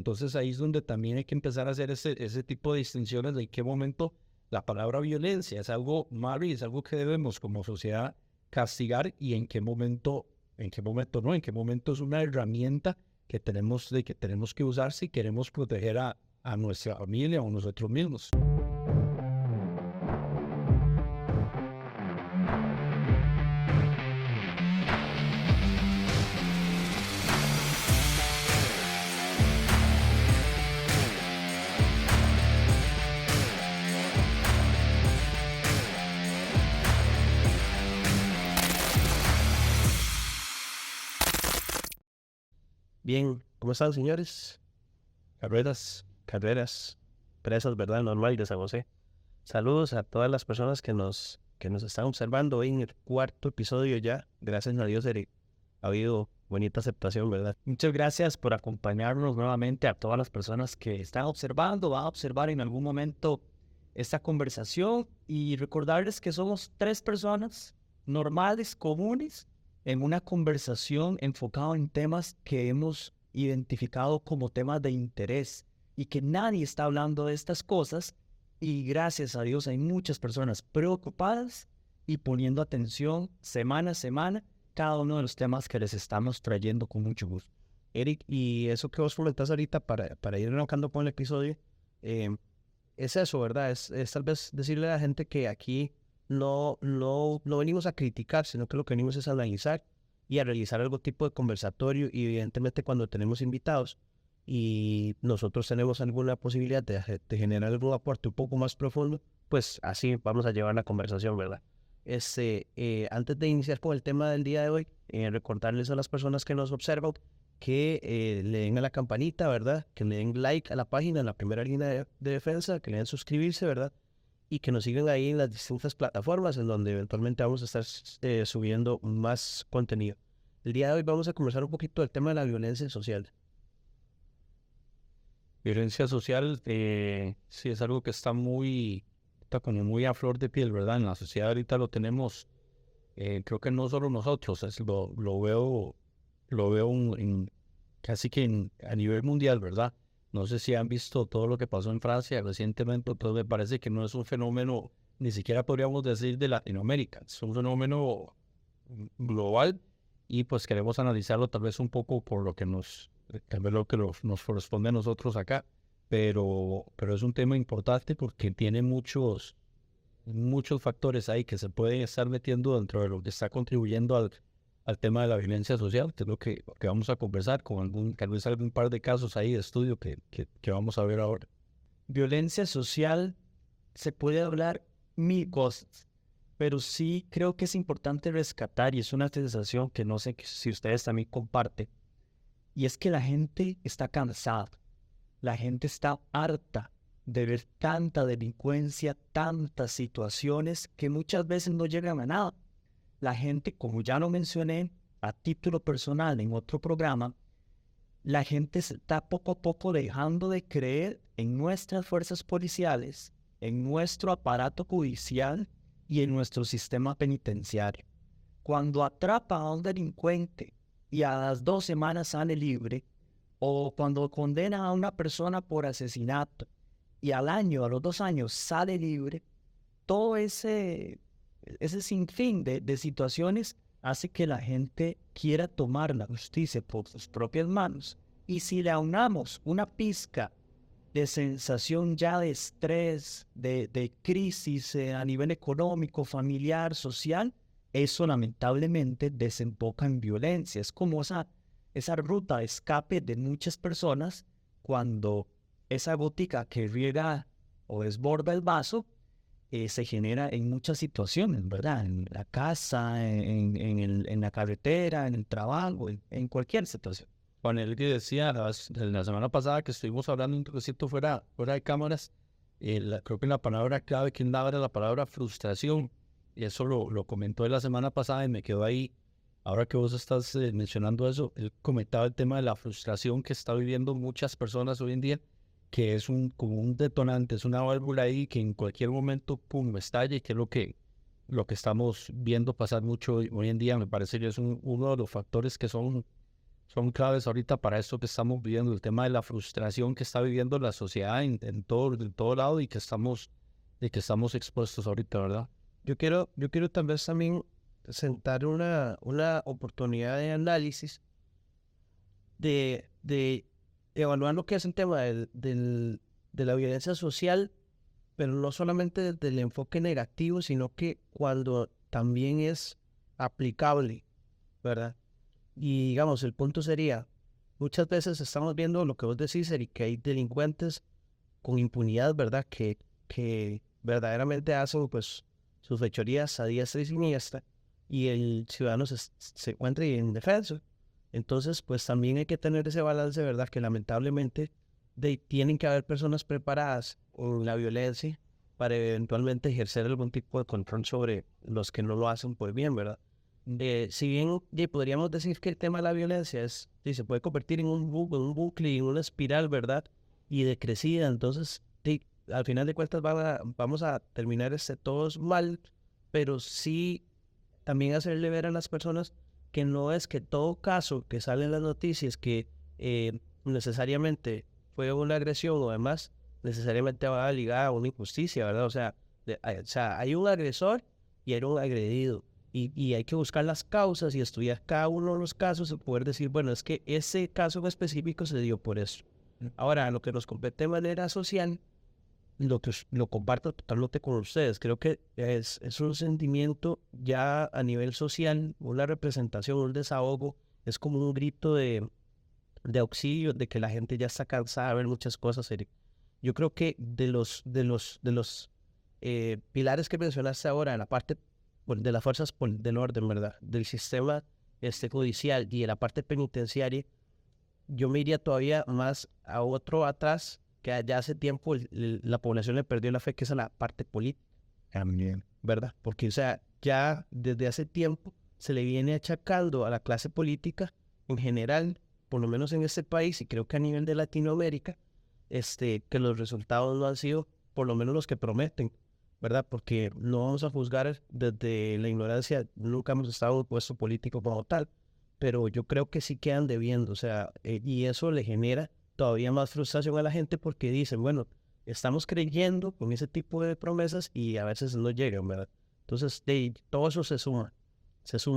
Entonces ahí es donde también hay que empezar a hacer ese tipo de distinciones de en qué momento la palabra violencia es algo malo y es algo que debemos como sociedad castigar y en qué momento no, en qué momento es una herramienta que tenemos que usar si queremos proteger a nuestra familia o a nosotros mismos. Bien, ¿cómo están, señores? Carreras, presas, ¿verdad? Normal de San José. Saludos a todas las personas que nos están observando hoy en el cuarto episodio ya. Gracias a Dios, Eric. Ha habido bonita aceptación, ¿verdad? Muchas gracias por acompañarnos nuevamente a todas las personas que están observando, van a observar en algún momento esta conversación y recordarles que somos 3 personas normales, comunes, en una conversación enfocada en temas que hemos identificado como temas de interés y que nadie está hablando de estas cosas y gracias a Dios hay muchas personas preocupadas y poniendo atención semana a semana cada uno de los temas que les estamos trayendo con mucho gusto. Eric, y eso que vos comentás ahorita para ir arrancando con el episodio, es eso, ¿verdad? Es tal vez decirle a la gente que aquí no venimos a criticar, sino que lo que venimos es a analizar y a realizar algún tipo de conversatorio y evidentemente cuando tenemos invitados y nosotros tenemos alguna posibilidad de generar algún aporte un poco más profundo, pues así vamos a llevar la conversación, ¿verdad? Antes de iniciar con el tema del día de hoy, recordarles a las personas que nos observan que le den a la campanita, ¿verdad? Que le den like a la página, en la primera línea de defensa, que le den suscribirse, ¿verdad? Y que nos sigan ahí en las distintas plataformas en donde eventualmente vamos a estar subiendo más contenido. El día de hoy vamos a conversar un poquito del tema de la violencia social. Violencia social, sí es algo que está como muy a flor de piel, ¿verdad? En la sociedad ahorita lo tenemos, creo que no solo nosotros, lo veo casi que a nivel mundial, ¿verdad? No sé si han visto todo lo que pasó en Francia recientemente, pero me parece que no es un fenómeno, ni siquiera podríamos decir de Latinoamérica, es un fenómeno global y pues queremos analizarlo tal vez un poco por tal vez lo que nos corresponde a nosotros acá, pero es un tema importante porque tiene muchos factores ahí que se pueden estar metiendo dentro de lo que está contribuyendo al tema de la violencia social, que es lo que vamos a conversar con tal vez algún par de casos ahí de estudio que vamos a ver ahora. Violencia social, se puede hablar mil cosas, pero sí creo que es importante rescatar, y es una sensación que no sé si ustedes también comparten, y es que la gente está cansada, la gente está harta de ver tanta delincuencia, tantas situaciones que muchas veces no llegan a nada. La gente, como ya lo mencioné a título personal en otro programa, la gente se está poco a poco dejando de creer en nuestras fuerzas policiales, en nuestro aparato judicial y en nuestro sistema penitenciario. Cuando atrapa a un delincuente y a las 2 semanas sale libre, o cuando condena a una persona por asesinato y al año, a los 2 años sale libre, todo ese sinfín de situaciones hace que la gente quiera tomar la justicia por sus propias manos. Y si le aunamos una pizca de sensación ya de estrés, de crisis a nivel económico, familiar, social, eso lamentablemente desemboca en violencia. Es como esa ruta de escape de muchas personas cuando esa gotica que riega o desborda el vaso se genera en muchas situaciones, ¿verdad? En la casa, en la carretera, en el trabajo, en cualquier situación. Juan Elgue decía la semana pasada que estuvimos hablando un poquito fuera de cámaras, creo que la palabra clave que él daba era la palabra frustración, y eso lo comentó él la semana pasada y me quedó ahí. Ahora que vos estás mencionando eso, él comentaba el tema de la frustración que está viviendo muchas personas hoy en día, que es como un detonante, es una válvula ahí que en cualquier momento, pum, estalla, y que es lo que estamos viendo pasar mucho hoy en día. Me parece que es uno de los factores que son son claves ahorita para esto que estamos viviendo, el tema de la frustración que está viviendo la sociedad en todo lado y que estamos expuestos ahorita, ¿verdad? Yo quiero tal vez también sentar una oportunidad de análisis de evaluar lo que es el tema de la violencia social, pero no solamente desde el enfoque negativo, sino que cuando también es aplicable, ¿verdad? Y digamos, el punto sería, muchas veces estamos viendo lo que vos decís, Eric, que hay delincuentes con impunidad, ¿verdad? Que verdaderamente hacen pues sus fechorías a diestra y siniestra y el ciudadano se encuentra indefenso. Entonces, pues también hay que tener ese balance, ¿verdad? Que lamentablemente tienen que haber personas preparadas en la violencia para eventualmente ejercer algún tipo de control sobre los que no lo hacen por bien, ¿verdad? Si bien podríamos decir que el tema de la violencia se puede convertir en un bucle, en una espiral, ¿verdad? Y decrecida, entonces al final de cuentas vamos a terminar todos mal, pero sí también hacerle ver a las personas que no es que todo caso que sale en las noticias que necesariamente fue una agresión o demás, necesariamente va ligada a una injusticia, ¿verdad? O sea, hay un agresor y hay un agredido. Y hay que buscar las causas y estudiar cada uno de los casos y poder decir, bueno, es que ese caso en específico se dio por eso. Ahora, lo que nos compete de manera social, lo comparto totalmente con ustedes. Creo que es un sentimiento ya a nivel social, una representación, un desahogo, es como un grito de auxilio, de que la gente ya está cansada de ver muchas cosas, Eric. Yo creo que de los pilares que mencionaste ahora, en la parte de las fuerzas del orden, ¿verdad? Del sistema judicial y de la parte penitenciaria, yo me iría todavía más a otro atrás, que ya hace tiempo la población le perdió la fe, que es a la parte política. También. ¿Verdad? Porque, o sea, ya desde hace tiempo se le viene achacando a la clase política en general, por lo menos en este país y creo que a nivel de Latinoamérica, que los resultados no han sido por lo menos los que prometen, ¿verdad? Porque no vamos a juzgar desde la ignorancia, nunca hemos estado en un puesto político como tal, pero yo creo que sí quedan debiendo, o sea, y eso le genera todavía más frustración a la gente porque dicen, bueno, estamos creyendo con ese tipo de promesas y a veces no llegan, ¿verdad? Entonces, todo eso se suma,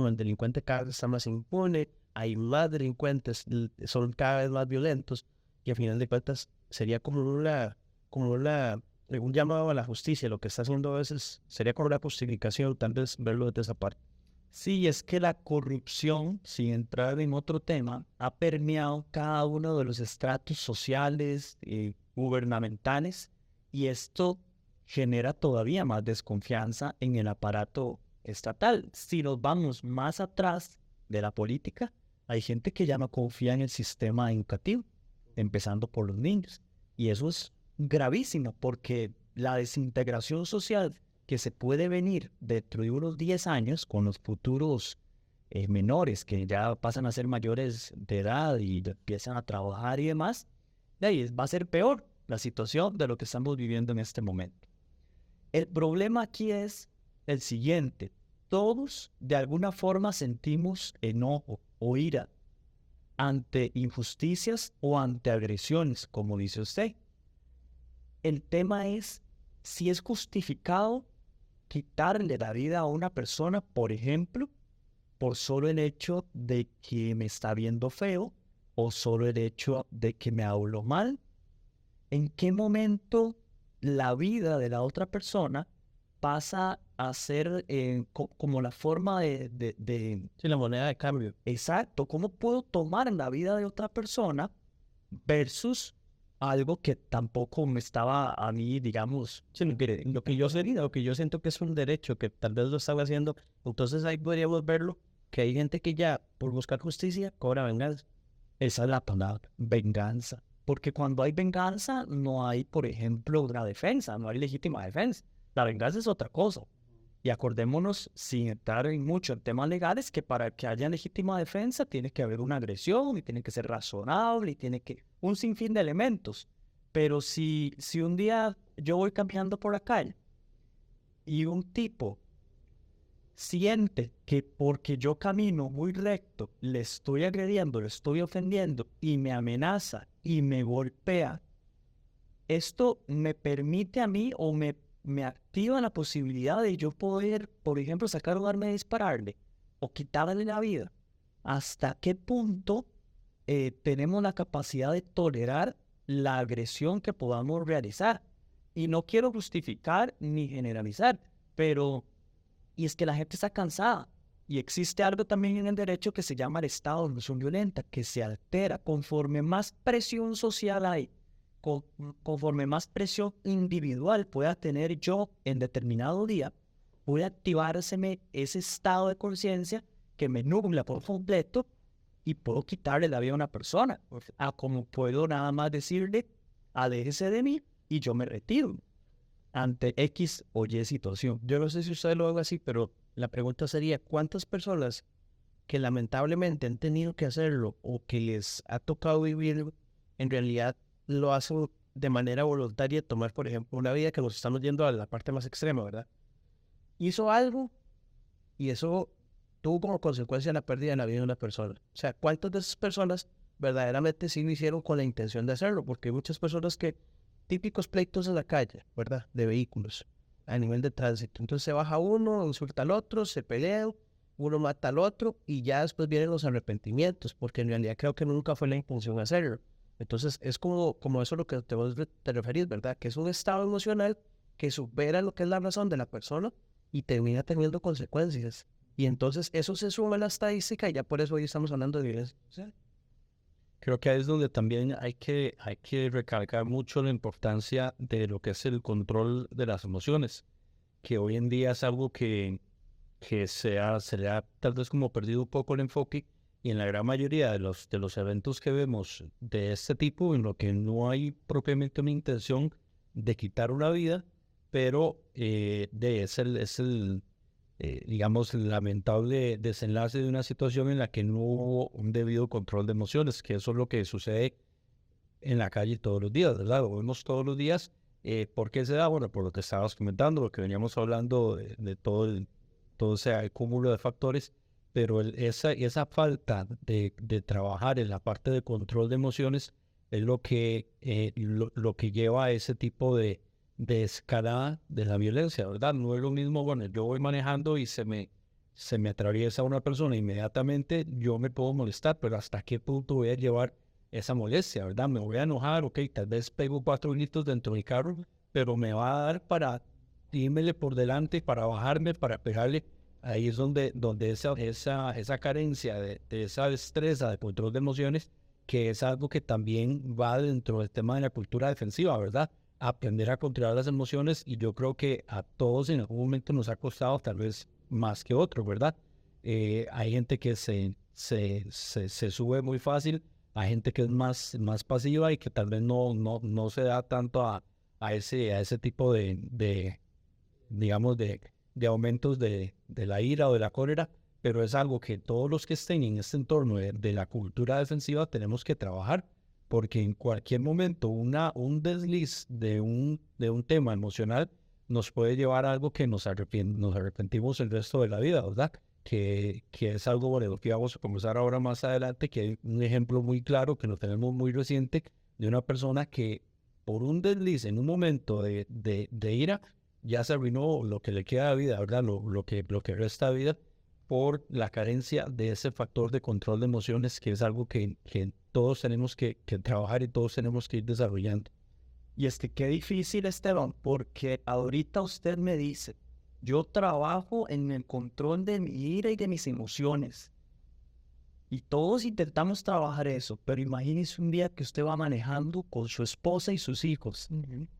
el delincuente cada vez está más impune, hay más delincuentes, son cada vez más violentos y al final de cuentas sería un llamado a la justicia, lo que está haciendo a veces sería como una justificación, tal vez verlo desde esa parte. Sí, es que la corrupción, sin entrar en otro tema, ha permeado cada uno de los estratos sociales, gubernamentales, y esto genera todavía más desconfianza en el aparato estatal. Si nos vamos más atrás de la política, hay gente que ya no confía en el sistema educativo, empezando por los niños, y eso es gravísimo porque la desintegración social que se puede venir dentro de unos 10 años con los futuros menores que ya pasan a ser mayores de edad y empiezan a trabajar y demás, de ahí va a ser peor la situación de lo que estamos viviendo en este momento. El problema aquí es el siguiente: todos de alguna forma sentimos enojo o ira ante injusticias o ante agresiones, como dice usted. El tema es si es justificado quitarle la vida a una persona, por ejemplo, por solo el hecho de que me está viendo feo o solo el hecho de que me hablo mal. ¿En qué momento la vida de la otra persona pasa a ser como la forma Sí, la moneda de cambio. Exacto, ¿cómo puedo tomar la vida de otra persona versus algo que tampoco me estaba a mí, digamos, Sí, lo que yo siento que es un derecho, que tal vez lo estaba haciendo, entonces ahí podríamos verlo, que hay gente que ya, por buscar justicia, cobra venganza. esa es la palabra, venganza? Porque cuando hay venganza no hay, por ejemplo, una defensa, no hay legítima defensa. La venganza es otra cosa. Y acordémonos, sin entrar mucho en temas legales, que para que haya legítima defensa tiene que haber una agresión y tiene que ser razonable y tiene que un sinfín de elementos. Pero si un día yo voy caminando por la calle y un tipo siente que porque yo camino muy recto, le estoy agrediendo, le estoy ofendiendo y me amenaza y me golpea, esto me permite a mí o me activa la posibilidad de yo poder, por ejemplo, sacar un arma y dispararle o quitarle la vida. ¿Hasta qué punto tenemos la capacidad de tolerar la agresión que podamos realizar? Y no quiero justificar ni generalizar, pero y es que la gente está cansada. Y existe algo también en el derecho que se llama el estado de emoción violenta, que se altera conforme más presión social hay, conforme más presión individual pueda tener yo en determinado día, puede activárseme ese estado de conciencia que me nubla por completo y puedo quitarle la vida a una persona. A como puedo nada más decirle, aléjese de mí y yo me retiro ante X o Y situación. Yo no sé si ustedes lo ven así, pero la pregunta sería, ¿cuántas personas que lamentablemente han tenido que hacerlo o que les ha tocado vivir, en realidad lo hacen de manera voluntaria, tomar, por ejemplo, una vida que nos estamos yendo a la parte más extrema, ¿verdad? Hizo algo y eso tuvo como consecuencia la pérdida de la vida de una persona. O sea, ¿cuántas de esas personas verdaderamente sí lo hicieron con la intención de hacerlo? Porque hay muchas personas que, típicos pleitos en la calle, ¿verdad? De vehículos, a nivel de tránsito. Entonces se baja uno, insulta al otro, se pelean, uno mata al otro y ya después vienen los arrepentimientos, porque en realidad creo que nunca fue la intención hacerlo. Entonces es como eso lo que te referís, ¿verdad? Que es un estado emocional que supera lo que es la razón de la persona y termina teniendo consecuencias. Y entonces eso se suma a la estadística y ya por eso hoy estamos hablando de violencia social. Creo que ahí es donde también hay que recalcar mucho la importancia de lo que es el control de las emociones, que hoy en día es algo que se le ha tal vez como perdido un poco el enfoque, y en la gran mayoría de los eventos que vemos de este tipo, en lo que no hay propiamente una intención de quitar una vida, pero es el digamos, el lamentable desenlace de una situación en la que no hubo un debido control de emociones, que eso es lo que sucede en la calle todos los días, ¿verdad? Lo vemos todos los días. ¿Por qué se da? Bueno, por lo que estabas comentando, lo que veníamos hablando de todo ese cúmulo de factores, pero esa falta de trabajar en la parte de control de emociones es lo que lleva a ese tipo de escalada de la violencia, ¿verdad? No es lo mismo, bueno, yo voy manejando y se me atraviesa una persona inmediatamente, yo me puedo molestar, pero ¿hasta qué punto voy a llevar esa molestia, ¿verdad? Me voy a enojar, ok, tal vez pego 4 gritos dentro de mi carro, pero me va a dar para irme por delante, para bajarme, para pegarle. Ahí es donde esa carencia de esa destreza de control de emociones, que es algo que también va dentro del tema de la cultura defensiva, ¿verdad? Aprender a controlar las emociones, y yo creo que a todos en algún momento nos ha costado, tal vez más que otros, ¿verdad? Hay gente que se sube muy fácil, hay gente que es más pasiva y que tal vez no se da tanto a ese tipo digamos, de aumentos de la ira o de la cólera, pero es algo que todos los que estén en este entorno de la cultura defensiva tenemos que trabajar, porque en cualquier momento un desliz de un tema emocional nos puede llevar a algo que nos arrepentimos el resto de la vida, ¿verdad? Que es algo, bueno, que vamos a conversar ahora más adelante, que hay un ejemplo muy claro que lo tenemos muy reciente de una persona que por un desliz en un momento de ira ya se arruinó lo que le queda de vida, ¿verdad? Lo que resta de vida, por la carencia de ese factor de control de emociones, que es algo que todos tenemos que trabajar y todos tenemos que ir desarrollando. Y es que qué difícil, Esteban, porque ahorita usted me dice, yo trabajo en el control de mi ira y de mis emociones. Y todos intentamos trabajar eso, pero imagínese un día que usted va manejando con su esposa y sus hijos,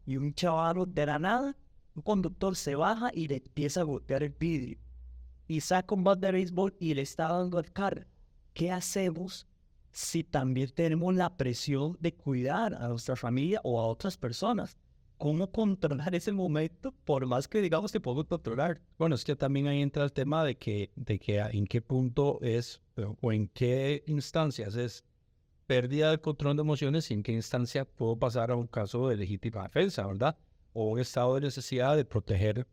y un chaval de la nada, un conductor se baja y le empieza a golpear el vidrio, y saca un bat de béisbol y le está dando al carro. ¿Qué hacemos si también tenemos la presión de cuidar a nuestra familia o a otras personas? ¿Cómo controlar ese momento, por más que digamos que podemos controlar? Bueno, es que también ahí entra el tema de que en qué punto es o en qué instancias es pérdida del control de emociones, y en qué instancia puedo pasar a un caso de legítima defensa, ¿verdad? O un estado de necesidad de proteger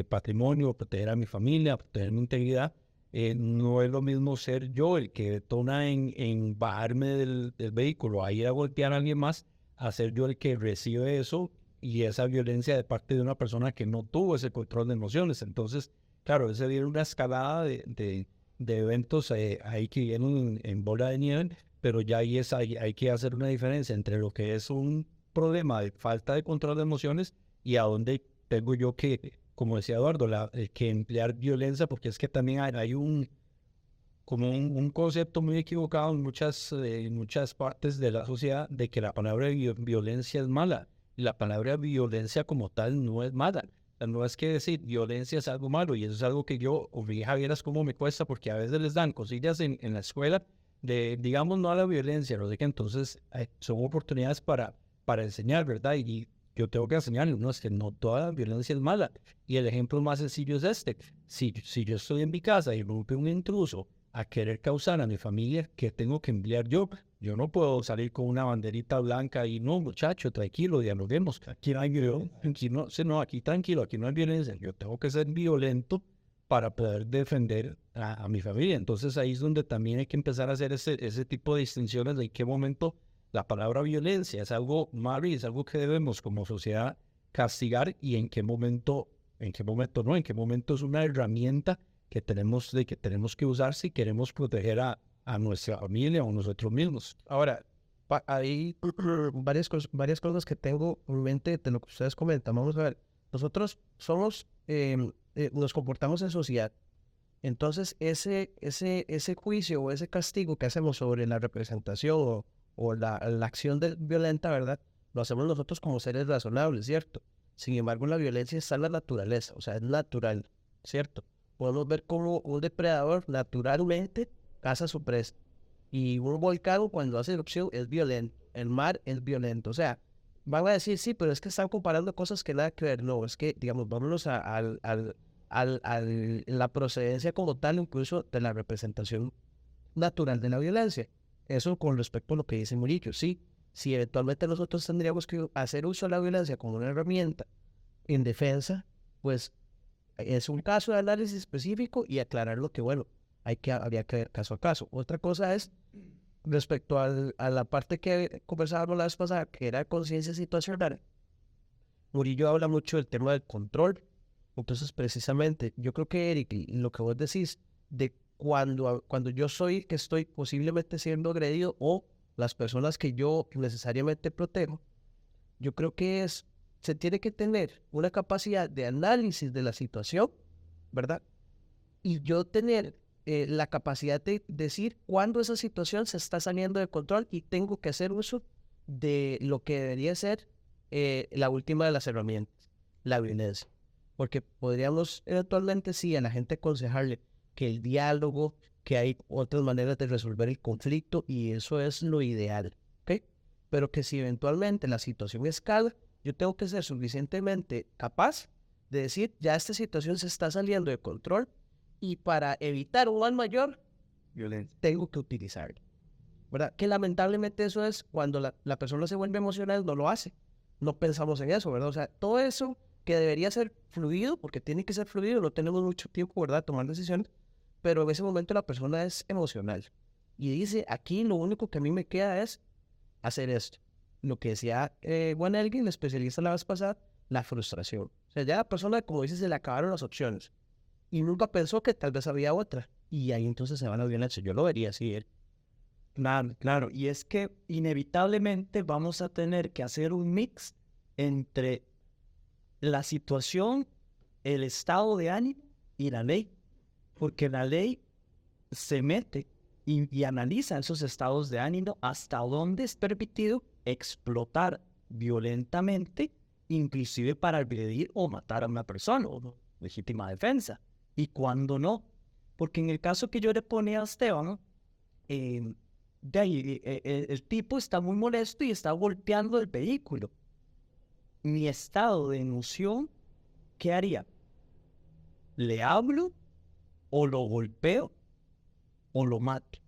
patrimonio, proteger a mi familia, proteger mi integridad. No es lo mismo ser yo el que detona en bajarme del vehículo a ir a golpear a alguien más, a ser yo el que recibe eso y esa violencia de parte de una persona que no tuvo ese control de emociones. Entonces, claro, ese viene una escalada de eventos ahí que vienen en bola de nieve, pero ya ahí hay que hacer una diferencia entre lo que es un problema de falta de control de emociones y a dónde tengo yo que, como decía Eduardo, que emplear violencia, porque es que también hay como un concepto muy equivocado en muchas partes de la sociedad de que la palabra violencia es mala. La palabra violencia como tal no es mala. O sea, no es que decir violencia es algo malo, y eso es algo que yo, o mi hija, vieras cómo me cuesta, porque a veces les dan cosillas en la escuela de, digamos, no a la violencia, no sé qué, entonces son oportunidades para enseñar, ¿verdad? Y yo tengo que enseñarles, no, es que no toda la violencia es mala. Y el ejemplo más sencillo es este. Si yo estoy en mi casa y rompe un intruso a querer causar a mi familia, ¿qué tengo que emplear yo? Yo no puedo salir con una banderita blanca y no, muchacho, tranquilo, dialoguemos. Aquí no hay violencia. Aquí tranquilo, aquí no hay violencia. Yo tengo que ser violento para poder defender a mi familia. Entonces ahí es donde también hay que empezar a hacer ese tipo de distinciones de en qué momento la palabra violencia es algo malo y es algo que debemos como sociedad castigar, y en qué momento no, en qué momento es una herramienta que tenemos que usar si queremos proteger a nuestra familia o nosotros mismos. Ahora, hay varias cosas que tengo en mente de lo que ustedes comentan. Vamos a ver, nosotros somos, nos comportamos en sociedad. Entonces, ese juicio o ese castigo que hacemos sobre la representación o la acción violenta, ¿verdad? Lo hacemos nosotros como seres razonables, ¿cierto? Sin embargo, la violencia está en la naturaleza, o sea, es natural, ¿cierto? Podemos ver cómo un depredador naturalmente caza a su presa. Y un volcán cuando hace erupción es violento, el mar es violento. O sea, van a decir, sí, pero es que están comparando cosas que nada que ver. No, es que, digamos, vámonos a la procedencia como tal, incluso de la representación natural de la violencia. Eso con respecto a lo que dice Murillo. Sí, si eventualmente nosotros tendríamos que hacer uso de la violencia como una herramienta en defensa, pues es un caso de análisis específico y aclarar lo que, bueno, habría que ver caso a caso. Otra cosa es, respecto a la parte que conversábamos la vez pasada, que era conciencia situacional, Murillo habla mucho del tema del control. Entonces, precisamente, yo creo que, Eric, lo que vos decís, de cuando yo que estoy posiblemente siendo agredido, o las personas que yo necesariamente protejo, yo creo que se tiene que tener una capacidad de análisis de la situación, ¿verdad? Y yo tener la capacidad de decir cuándo esa situación se está saliendo de control y tengo que hacer uso de lo que debería ser la última de las herramientas, la violencia. Porque podríamos eventualmente sí a la gente aconsejarle que el diálogo, que hay otras maneras de resolver el conflicto, y eso es lo ideal, ¿ok? Pero que si eventualmente la situación escala, yo tengo que ser suficientemente capaz de decir, ya esta situación se está saliendo de control, y para evitar un mal mayor, tengo que utilizarlo, ¿verdad? Que lamentablemente eso es cuando la persona se vuelve emocional, no lo hace. No pensamos en eso, ¿verdad? O sea, todo eso que debería ser fluido, porque tiene que ser fluido, no tenemos mucho tiempo, ¿verdad?, tomar decisiones, pero en ese momento la persona es emocional y dice, aquí lo único que a mí me queda es hacer esto. Lo que decía Juan Elgin, el especialista la vez pasada, la frustración. O sea, ya la persona, como dice, se le acabaron las opciones y nunca pensó que tal vez había otra, y ahí entonces se van a violencia. Yo lo vería así, Claro, claro. Y es que inevitablemente vamos a tener que hacer un mix entre la situación, el estado de ánimo y la ley. Porque la ley se mete y analiza esos estados de ánimo, hasta dónde es permitido explotar violentamente, inclusive para agredir o matar a una persona, o legítima defensa, y cuando no. Porque en el caso que yo le ponía a Esteban, el tipo está muy molesto y está golpeando el vehículo. Mi estado de emoción, ¿qué haría? ¿Le hablo o lo golpeo o lo mato?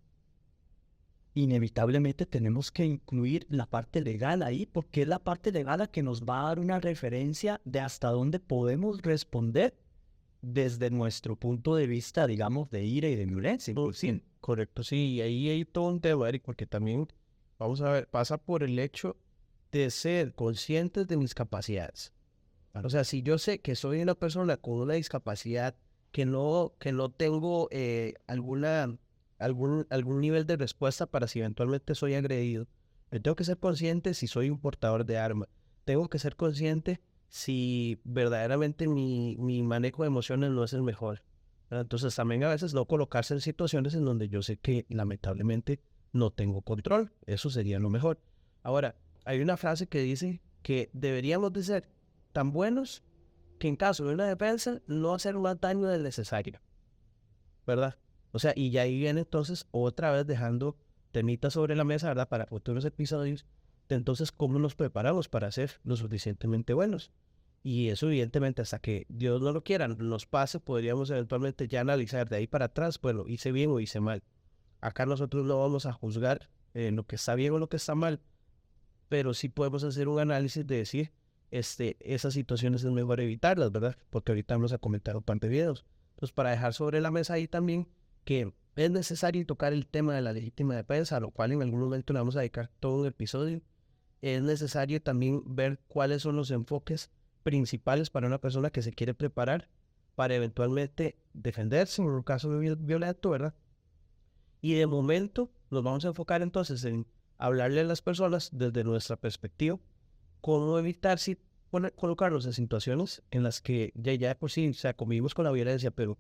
Inevitablemente tenemos que incluir la parte legal ahí, porque es la parte legal la que nos va a dar una referencia de hasta dónde podemos responder desde nuestro punto de vista, digamos, de ira y de violencia. Sí, correcto, sí, y ahí hay todo un tema, Eric, porque también, vamos a ver, pasa por el hecho de ser conscientes de mis capacidades. O sea, si yo sé que soy una persona con una discapacidad, que no tengo algún nivel de respuesta para si eventualmente soy agredido, yo tengo que ser consciente si soy un portador de arma. Tengo que ser consciente si verdaderamente mi manejo de emociones no es el mejor, ¿verdad? Entonces también a veces no colocarse en situaciones en donde yo sé que lamentablemente no tengo control. Eso sería lo mejor. Ahora, hay una frase que dice que deberíamos de ser tan buenos que en caso de una defensa no hacer más daño del necesario, ¿verdad? O sea, y ya ahí viene entonces otra vez dejando temitas sobre la mesa, ¿verdad? Para futuros episodios, de entonces cómo nos preparamos para ser lo suficientemente buenos. Y eso evidentemente hasta que Dios no lo quiera, nos pase, podríamos eventualmente ya analizar de ahí para atrás, pues lo hice bien o hice mal. Acá nosotros no vamos a juzgar lo que está bien o lo que está mal, pero sí podemos hacer un análisis de decir, esas situaciones es mejor evitarlas, ¿verdad? Porque ahorita vamos a comentar un par de videos. Entonces, para dejar sobre la mesa ahí también que es necesario tocar el tema de la legítima defensa, a lo cual en algún momento le vamos a dedicar todo un episodio. Es necesario también ver cuáles son los enfoques principales para una persona que se quiere preparar para eventualmente defenderse en un caso violento, ¿verdad? Y de momento nos vamos a enfocar entonces en hablarle a las personas desde nuestra perspectiva, cómo evitar colocarnos en situaciones en las que ya de por sí, o sea, convivimos con la violencia, pero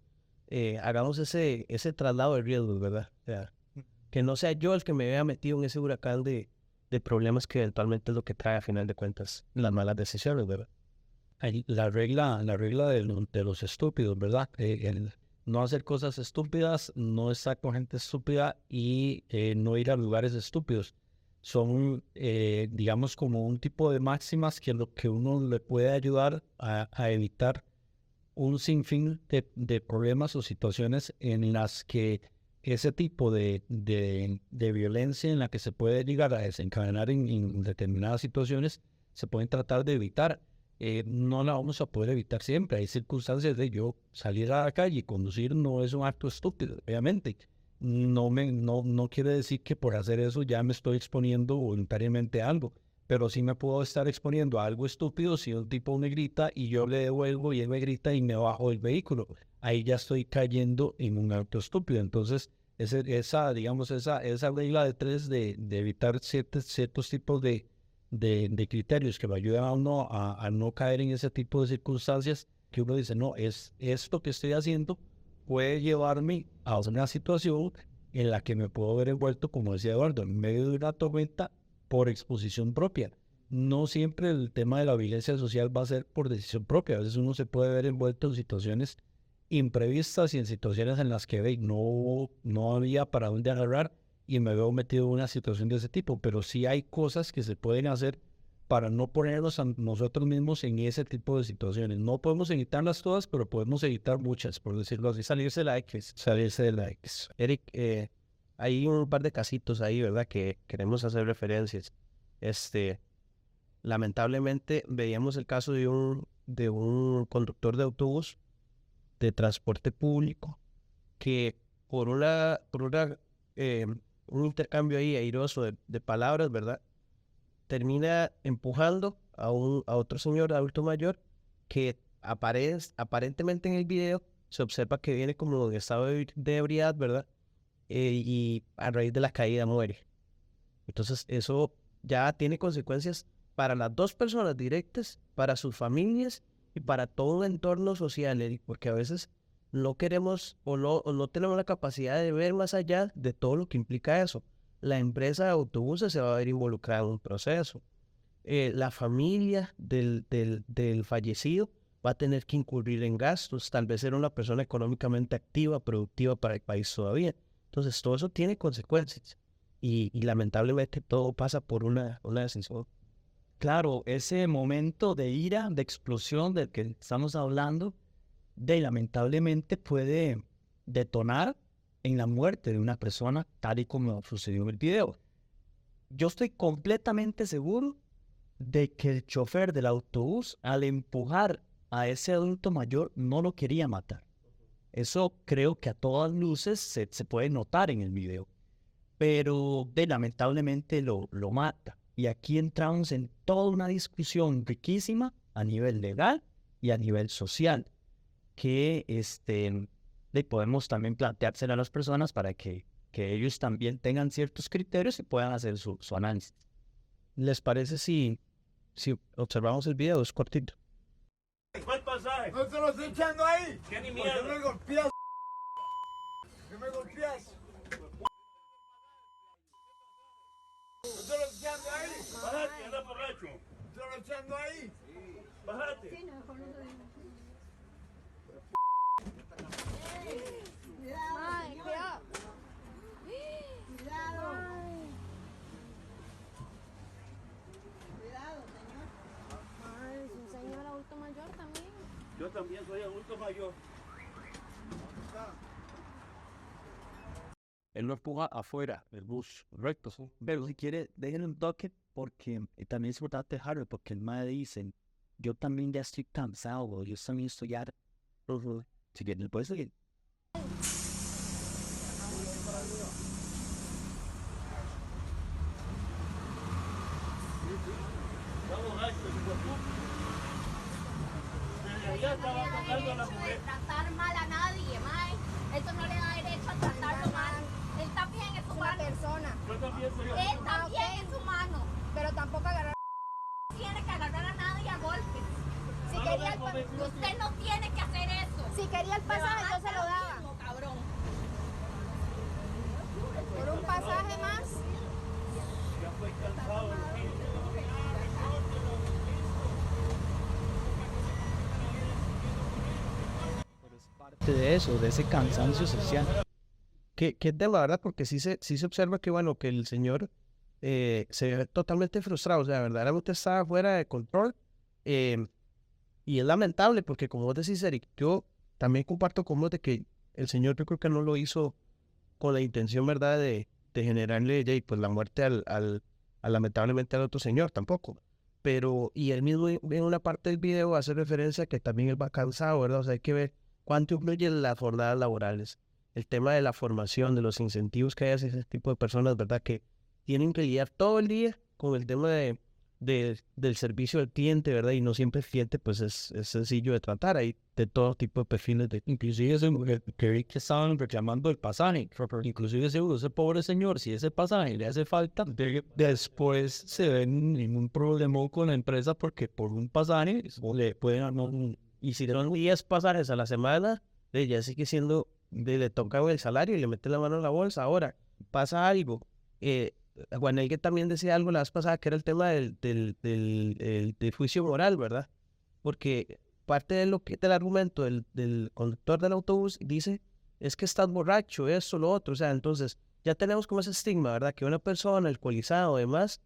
hagamos ese traslado de riesgos, ¿verdad? O sea, que no sea yo el que me vea metido en ese huracán de problemas que eventualmente es lo que trae a final de cuentas las malas decisiones, ¿verdad? La regla de los estúpidos, ¿verdad? El no hacer cosas estúpidas, no estar con gente estúpida y no ir a lugares estúpidos. Son, digamos, como un tipo de máximas que lo que uno le puede ayudar a evitar un sinfín de problemas o situaciones en las que ese tipo de violencia en la que se puede llegar a desencadenar en determinadas situaciones se pueden tratar de evitar. No la vamos a poder evitar siempre. Hay circunstancias de yo salir a la calle y conducir no es un acto estúpido, obviamente. No quiere decir que por hacer eso ya me estoy exponiendo voluntariamente a algo, pero sí me puedo estar exponiendo a algo estúpido si un tipo me grita y yo le devuelvo y él me grita y me bajo del vehículo. Ahí ya estoy cayendo en un acto estúpido. Entonces, esa regla de tres de evitar ciertos tipos de criterios que lo ayudan a uno a no caer en ese tipo de circunstancias que uno dice, no, es esto que estoy haciendo puede llevarme a una situación en la que me puedo ver envuelto, como decía Eduardo, en medio de una tormenta por exposición propia. No siempre el tema de la violencia social va a ser por decisión propia. A veces uno se puede ver envuelto en situaciones imprevistas y en situaciones en las que no había para dónde agarrar y me veo metido en una situación de ese tipo. Pero sí hay cosas que se pueden hacer para no ponernos a nosotros mismos en ese tipo de situaciones. No podemos evitarlas todas, pero podemos evitar muchas, por decirlo así. Salirse de la X. Salirse de la X. Eric, hay un par de casitos ahí, ¿verdad? Que queremos hacer referencias. Lamentablemente veíamos el caso de un conductor de autobús de transporte público que un intercambio ahí airoso de palabras, ¿verdad? Termina empujando a otro señor adulto mayor que aparentemente en el video se observa que viene como en estado de ebriedad, ¿verdad? Y a raíz de la caída muere. Entonces eso ya tiene consecuencias para las dos personas directas, para sus familias y para todo un entorno social, Eric, porque a veces no queremos o no tenemos la capacidad de ver más allá de todo lo que implica eso. La empresa de autobuses se va a ver involucrada en un proceso. La familia del fallecido va a tener que incurrir en gastos. Tal vez era una persona económicamente activa, productiva para el país todavía. Entonces, todo eso tiene consecuencias. Y lamentablemente todo pasa por una decisión. Claro, ese momento de ira, de explosión del que estamos hablando, lamentablemente puede detonar en la muerte de una persona, tal y como sucedió en el video. Yo estoy completamente seguro de que el chofer del autobús, al empujar a ese adulto mayor no lo quería matar. Eso creo que a todas luces se puede notar en el video. Pero lamentablemente lo mata. Y aquí entramos en toda una discusión riquísima a nivel legal y a nivel social, que le podemos también planteárselo a las personas para que ellos también tengan ciertos criterios y puedan hacer su análisis. ¿Les parece si observamos el video? Es cortito. ¿Cuál pasaje? No te lo estoy echando ahí. ¿Qué ni ¿Por qué mierda? me golpeas? ¿Qué me golpeas? No te lo estoy echando ahí. Bájate, anda borracho. No te lo echando ahí. Bájate. Ay, cuidado. Cuidado. Cuidado, señor. Ay, es un señor adulto mayor también. Yo también soy adulto mayor. Él lo empuja afuera del bus, correcto. Sí. Pero si quiere, déjenle un toque porque también es importante dejarlo, porque el mae dice, yo también ya estoy cansado, yo también estoy harto. Si quieren, puede seguir. Está borracho, hijo de puta. Desde allá estaba tocando a la mujer. Tratar mal a nadie, mae. Eso no le da derecho a tratarlo mal. Él también es humano. Persona. Yo también soy Él también es humano. Pero tampoco agarrar. Tiene que agarrar a nadie a golpes. Si No lo quería dejo ver. usted no tiene que hacer eso. Si quería el pasaje, yo se lo daba. Cabrón. Por un pasaje más. Ya estoy cansado de ti. Parte de eso, de ese cansancio social. Que es de la verdad, porque sí se observa que, bueno, que el señor se ve totalmente frustrado, o sea, verdaderamente está fuera de control. Y es lamentable, porque como vos decís, Eric, yo también comparto con vos de que el señor yo creo que no lo hizo con la intención, ¿verdad?, de generarle pues, la muerte lamentablemente al otro señor, tampoco. Pero, y él mismo en una parte del video hace referencia a que también él va cansado, ¿verdad? O sea, hay que ver cuánto influyen las jornadas laborales, el tema de la formación, de los incentivos que hay hacia ese tipo de personas, ¿verdad? Que tienen que lidiar todo el día con el tema del servicio al cliente, ¿verdad? Y no siempre el cliente, pues, es sencillo de tratar. Hay de todo tipo de perfiles. Inclusive que vi que estaban reclamando el pasaje. Inclusive seguro ese pobre señor, si ese pasaje le hace falta, después se ven en un problema con la empresa porque por un pasaje le pueden dar Y si son 10 pasajes a la semana, ya sigue siendo, le toca el salario y le mete la mano en la bolsa. Ahora, pasa algo. Juan Elgue también decía algo la vez pasada, que era el tema del juicio moral, ¿verdad? Porque parte de lo que del argumento del conductor del autobús dice es que estás borracho, esto, lo otro. O sea, entonces ya tenemos como ese estigma, ¿verdad? Que una persona alcoholizada o demás,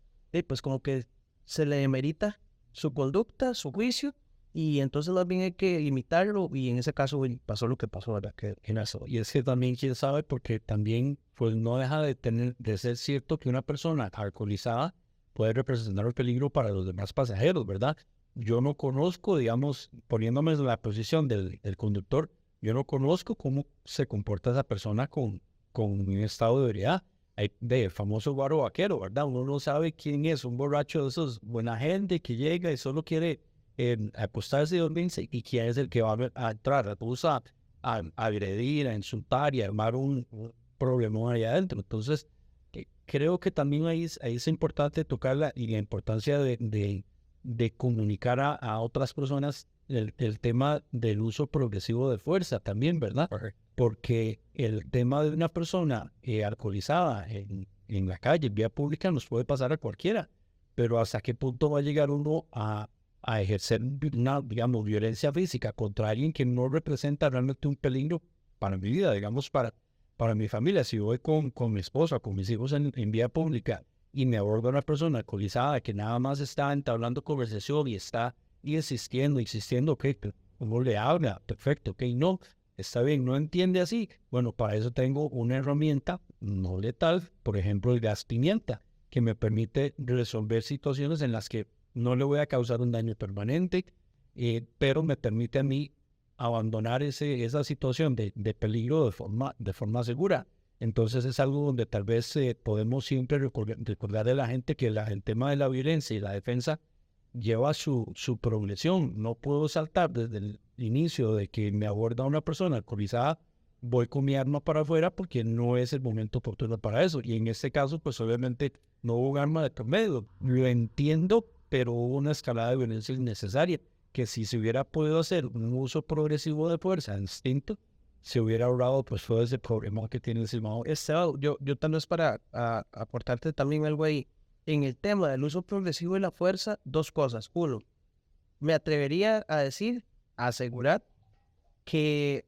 pues como que se le demerita su conducta, su juicio, y entonces más bien hay que limitarlo, y en ese caso pasó lo que pasó, ¿verdad? Que nació. Y es que también, quién sabe, porque también pues no deja de ser cierto que una persona alcoholizada puede representar un peligro para los demás pasajeros, ¿verdad? Yo no conozco, digamos, poniéndome en la posición del conductor, yo no conozco cómo se comporta esa persona con un estado de ebriedad. Hay de famoso guaro vaquero, ¿verdad? Uno no sabe quién es, un borracho de esos, buena gente que llega y solo quiere acostarse y dormirse, y quién es el que va a entrar a bus a agredir, a insultar y a armar un problemón allá adentro. Entonces, creo que también ahí es importante tocar la importancia de comunicar a otras personas el tema del uso progresivo de fuerza también, ¿verdad? Porque el tema de una persona alcoholizada en la calle, en vía pública, nos puede pasar a cualquiera, pero hasta qué punto va a llegar uno a ejercer una, digamos, violencia física contra alguien que no representa realmente un peligro para mi vida, digamos, para mi familia. Si voy con mi esposa, con mis hijos en vía pública y me aborda una persona alcoholizada que nada más está entablando conversación y está insistiendo, ok, ¿cómo le habla? Perfecto, ok, no, está bien, no entiende así. Bueno, para eso tengo una herramienta no letal, por ejemplo, el gas pimienta, que me permite resolver situaciones en las que no le voy a causar un daño permanente, pero me permite a mí abandonar esa situación de peligro de forma segura. Entonces es algo donde tal vez podemos siempre recordar a la gente que el tema de la violencia y la defensa lleva su progresión. No puedo saltar desde el inicio de que me aborda una persona alcoholizada, voy con mi arma para afuera porque no es el momento oportuno para eso. Y en este caso, pues obviamente no hubo un arma de por medio. Lo entiendo, pero hubo una escalada de violencia innecesaria, que si se hubiera podido hacer un uso progresivo de fuerza, instinto, se hubiera ahorrado pues todo ese problema que tiene encima. Esteban, yo tal vez para aportarte también algo ahí. En el tema del uso progresivo de la fuerza, dos cosas. Uno, me atrevería a decir, a asegurar, que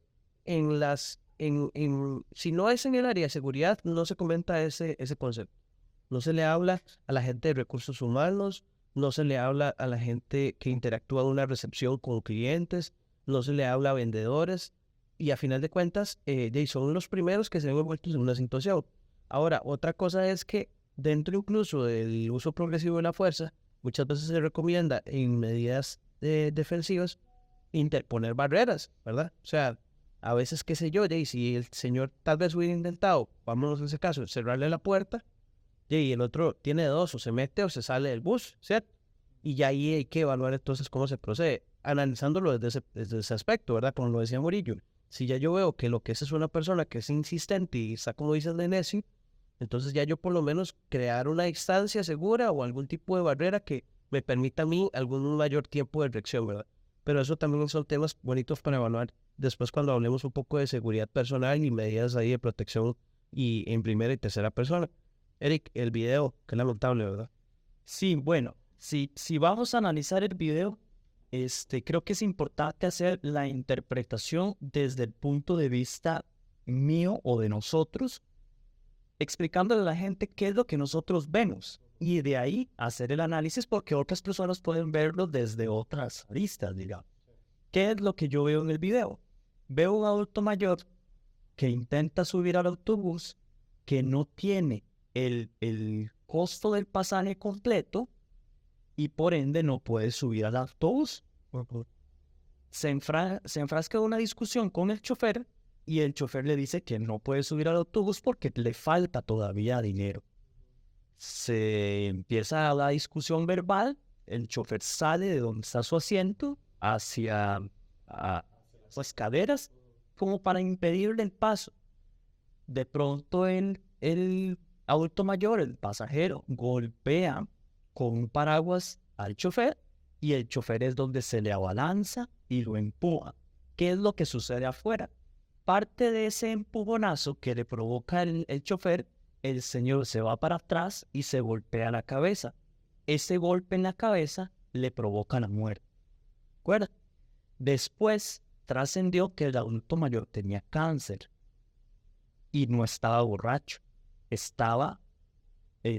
si no es en el área de seguridad, no se comenta ese concepto. No se le habla a la gente de recursos humanos, no se le habla a la gente que interactúa en una recepción con clientes, no se le habla a vendedores, y a final de cuentas, son los primeros que se ven envueltos en una situación. Ahora, otra cosa es que dentro incluso del uso progresivo de la fuerza, muchas veces se recomienda en medidas defensivas interponer barreras, ¿verdad? O sea, a veces, qué sé yo, si el señor tal vez hubiera intentado, vámonos en ese caso, cerrarle la puerta, y el otro tiene dos, o se mete o se sale del bus, ¿cierto? Y ya ahí hay que evaluar entonces cómo se procede, analizándolo desde ese aspecto, ¿verdad? Como lo decía Murillo. Si ya yo veo que lo que es una persona que es insistente y está, como dices, de necio, entonces ya yo por lo menos crear una distancia segura o algún tipo de barrera que me permita a mí algún mayor tiempo de reacción, ¿verdad? Pero eso también son temas bonitos para evaluar después cuando hablemos un poco de seguridad personal y medidas ahí de protección y en primera y tercera persona. Eric, el video, qué lamentable, ¿verdad? Sí, bueno, si vamos a analizar el video, creo que es importante hacer la interpretación desde el punto de vista mío o de nosotros, explicándole a la gente qué es lo que nosotros vemos y de ahí hacer el análisis porque otras personas pueden verlo desde otras aristas, digamos. ¿Qué es lo que yo veo en el video? Veo un adulto mayor que intenta subir al autobús, que no tiene el costo del pasaje completo y por ende no puede subir al autobús. Se enfrasca en una discusión con el chofer y el chofer le dice que no puede subir al autobús porque le falta todavía dinero. Se empieza la discusión verbal, el chofer sale de donde está su asiento hacia las escaleras como para impedirle el paso. De pronto el adulto mayor, el pasajero, golpea con un paraguas al chofer y el chofer es donde se le abalanza y lo empuja. ¿Qué es lo que sucede afuera? Parte de ese empujonazo que le provoca el chofer, el señor se va para atrás y se golpea la cabeza. Ese golpe en la cabeza le provoca la muerte. ¿De acuerdo? Después trascendió que el adulto mayor tenía cáncer y no estaba borracho. Estaba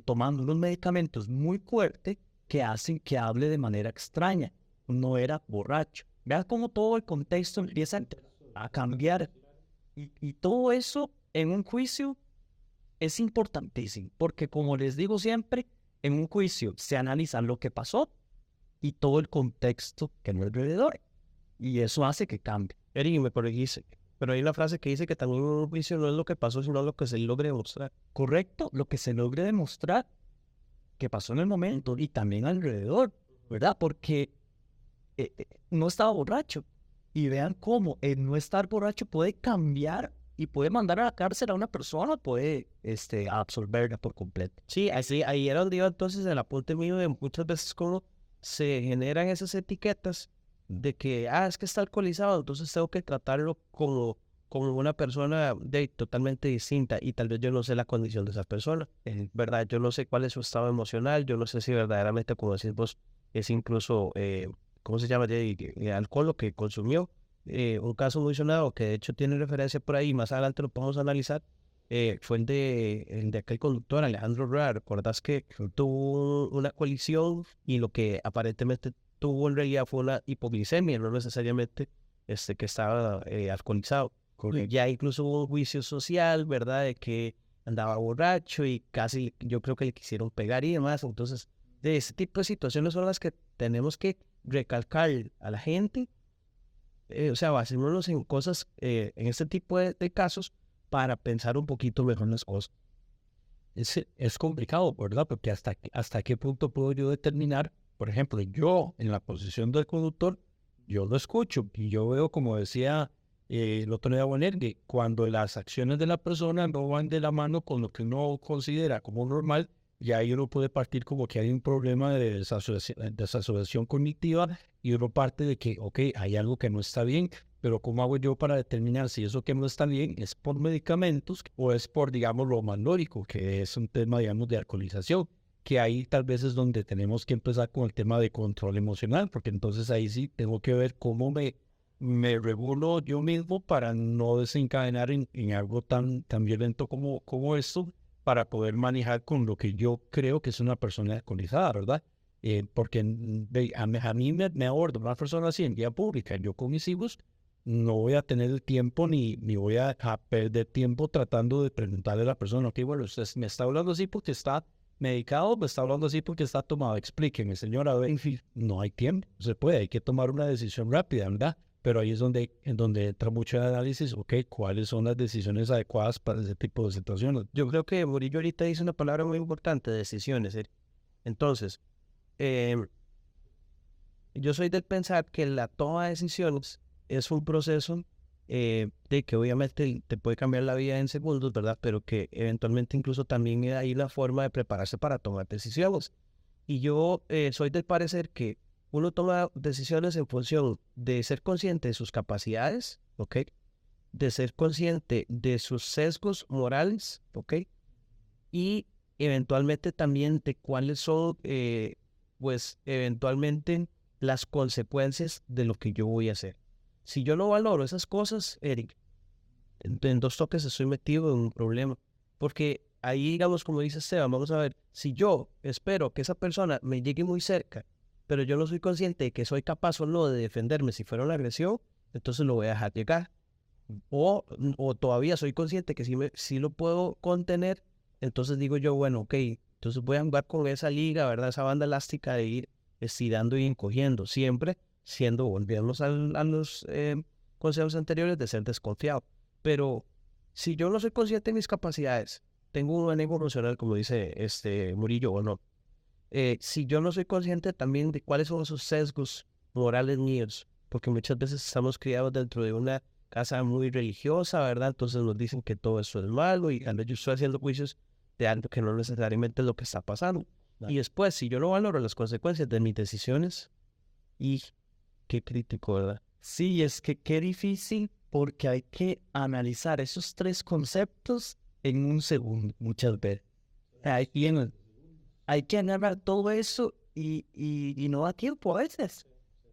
tomando unos medicamentos muy fuertes que hacen que hable de manera extraña. No era borracho. Vean cómo todo el contexto empieza a cambiar. Y todo eso en un juicio es importantísimo, porque como les digo siempre, en un juicio se analiza lo que pasó y todo el contexto que no es alrededor. Y eso hace que cambie. Eric, me corregiste, pero hay una frase que dice que también un juicio no es lo que pasó, sino lo que se logre demostrar. Correcto, lo que se logre demostrar que pasó en el momento y también alrededor, ¿verdad? Porque no estaba borracho. Y vean cómo el no estar borracho puede cambiar y puede mandar a la cárcel a una persona, puede absorberla por completo. Sí, así, ahí era donde iba entonces el apunte mío de muchas veces cómo se generan esas etiquetas de que, es que está alcoholizado, entonces tengo que tratarlo como una persona totalmente distinta y tal vez yo no sé la condición de esa persona, ¿verdad? Yo no sé cuál es su estado emocional, yo no sé si verdaderamente, como decís vos, es incluso, ¿cómo se llama? Alcohol lo que consumió. Un caso muy sonado que de hecho tiene referencia por ahí, más adelante lo podemos analizar, fue el de aquel conductor, Alejandro Rueda. ¿Recordás que tuvo una colisión y lo que aparentemente tuvo en realidad fue una hipoglicemia, no necesariamente que estaba alcoholizado? Ya incluso hubo un juicio social, ¿verdad? De que andaba borracho y casi yo creo que le quisieron pegar y demás. Entonces, de este tipo de situaciones son las que tenemos que recalcar a la gente, o sea, basémonos en cosas, en este tipo de casos, para pensar un poquito mejor las cosas. Es complicado, ¿verdad? Porque hasta qué punto puedo yo determinar, por ejemplo, yo en la posición del conductor, yo lo escucho y yo veo, como decía el otro día Bonner, que cuando las acciones de la persona no van de la mano con lo que uno considera como normal, y ahí uno puede partir como que hay un problema de desasociación cognitiva y uno parte de que, ok, hay algo que no está bien, pero ¿cómo hago yo para determinar si eso que no está bien es por medicamentos o es por, digamos, lo manórico, que es un tema, digamos, de alcoholización? Que ahí tal vez es donde tenemos que empezar con el tema de control emocional, porque entonces ahí sí tengo que ver cómo me regulo yo mismo para no desencadenar en algo tan violento como esto, para poder manejar con lo que yo creo que es una persona alcoholizada, ¿verdad? Porque a mí me aborda una persona así en vía pública, yo con mis hijos, no voy a tener el tiempo ni voy a perder tiempo tratando de preguntarle a la persona, ok, bueno, usted me está hablando así porque está medicado, me está hablando así porque está tomado, explíqueme, señora, a ver, no hay tiempo, no se puede, hay que tomar una decisión rápida, ¿verdad? Pero ahí es donde entra mucho el análisis, ok, ¿cuáles son las decisiones adecuadas para ese tipo de situaciones? Yo creo que Murillo ahorita dice una palabra muy importante, decisiones. Entonces, yo soy del pensar que la toma de decisiones es un proceso de que obviamente te puede cambiar la vida en segundos, ¿verdad? Pero que eventualmente incluso también hay la forma de prepararse para tomar decisiones. Y yo soy del parecer que uno toma decisiones en función de ser consciente de sus capacidades, ¿ok? De ser consciente de sus sesgos morales, ¿ok? Y eventualmente también de cuáles son, pues, eventualmente las consecuencias de lo que yo voy a hacer. Si yo no valoro esas cosas, Eric, en 2 toques estoy metido en un problema. Porque ahí, digamos, como dice Esteban, vamos a ver, si yo espero que esa persona me llegue muy cerca, pero yo no soy consciente de que soy capaz o no de defenderme si fuera una agresión, entonces lo voy a dejar llegar. O todavía soy consciente que sí lo puedo contener, entonces digo yo, bueno, ok, entonces voy a jugar con esa liga, ¿verdad? Esa banda elástica de ir estirando y encogiendo, siempre volviendo a los consejos anteriores de ser desconfiado. Pero si yo no soy consciente de mis capacidades, tengo un manejo emocional, como dice Murillo, o no. Si yo no soy consciente también de cuáles son esos sesgos morales míos, porque muchas veces estamos criados dentro de una casa muy religiosa, ¿verdad? Entonces nos dicen que todo eso es malo y yo estoy haciendo juicios de algo que no necesariamente es lo que está pasando. Y después, si yo no valoro las consecuencias de mis decisiones, y qué crítico, ¿verdad? Sí, es que qué difícil porque hay que analizar esos 3 conceptos en un segundo, muchas veces. Hay que agarrar todo eso y no da tiempo a veces.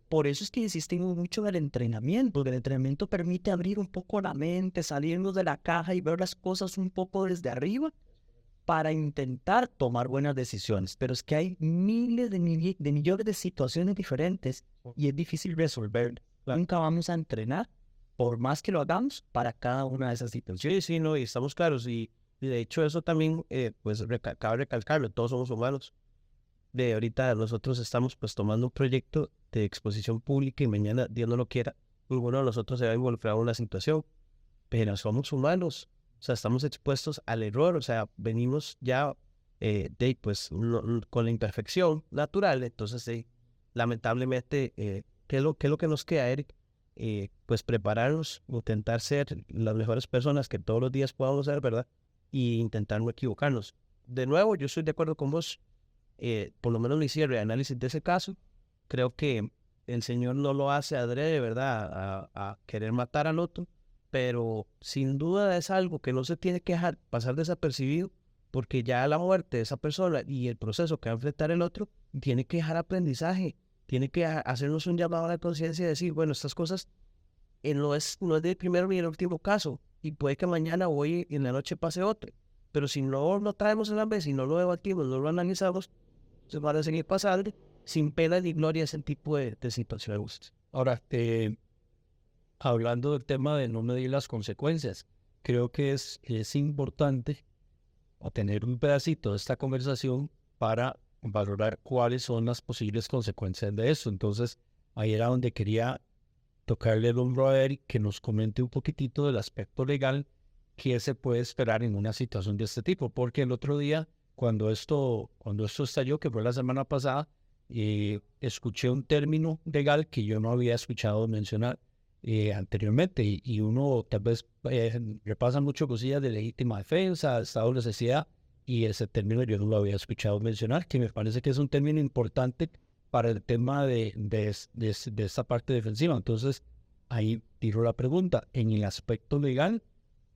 Por eso es que insistimos mucho en el entrenamiento, porque el entrenamiento permite abrir un poco la mente, salirnos de la caja y ver las cosas un poco desde arriba para intentar tomar buenas decisiones. Pero es que hay miles de millones de situaciones diferentes y es difícil resolver. Nunca vamos a entrenar, por más que lo hagamos, para cada una de esas situaciones. Sí, no, y estamos claros. Y de hecho eso también, pues cabe recalcarlo, todos somos humanos. De ahorita nosotros estamos pues tomando un proyecto de exposición pública y mañana, Dios no lo quiera, ninguno de nosotros se va a involucrar en una situación, pero somos humanos, o sea, estamos expuestos al error, o sea, venimos ya con la imperfección natural, entonces lamentablemente, ¿qué es lo que nos queda, Eric? Pues prepararnos, intentar ser las mejores personas que todos los días podamos ser, ¿verdad? Y intentar no equivocarnos. De nuevo, yo estoy de acuerdo con vos. Por lo menos mi cierre de análisis de ese caso, creo que el Señor no lo hace adrede, ¿verdad? A querer matar al otro, pero sin duda es algo que no se tiene que dejar pasar desapercibido, porque ya la muerte de esa persona y el proceso que va a enfrentar el otro tiene que dejar aprendizaje, tiene que hacernos un llamado a la conciencia y decir, bueno, estas cosas no es del primero ni el último caso, y puede que mañana o hoy en la noche pase otro, pero si no lo traemos en la mesa y no lo debatimos, no lo analizamos, se van a seguir pasando sin pena ni gloria ese tipo de situaciones. Ahora, hablando del tema de no medir las consecuencias, creo que es importante tener un pedacito de esta conversación para valorar cuáles son las posibles consecuencias de eso. Entonces, ahí era donde quería tocarle el hombro a Eric, que nos comente un poquitito del aspecto legal, qué se puede esperar en una situación de este tipo, porque el otro día, cuando esto estalló, que fue la semana pasada, escuché un término legal que yo no había escuchado mencionar anteriormente, y uno tal vez repasa mucho cosillas de legítima defensa, estado de necesidad, y ese término yo no lo había escuchado mencionar, que me parece que es un término importante para el tema de esta parte defensiva. Entonces, ahí tiro la pregunta, en el aspecto legal,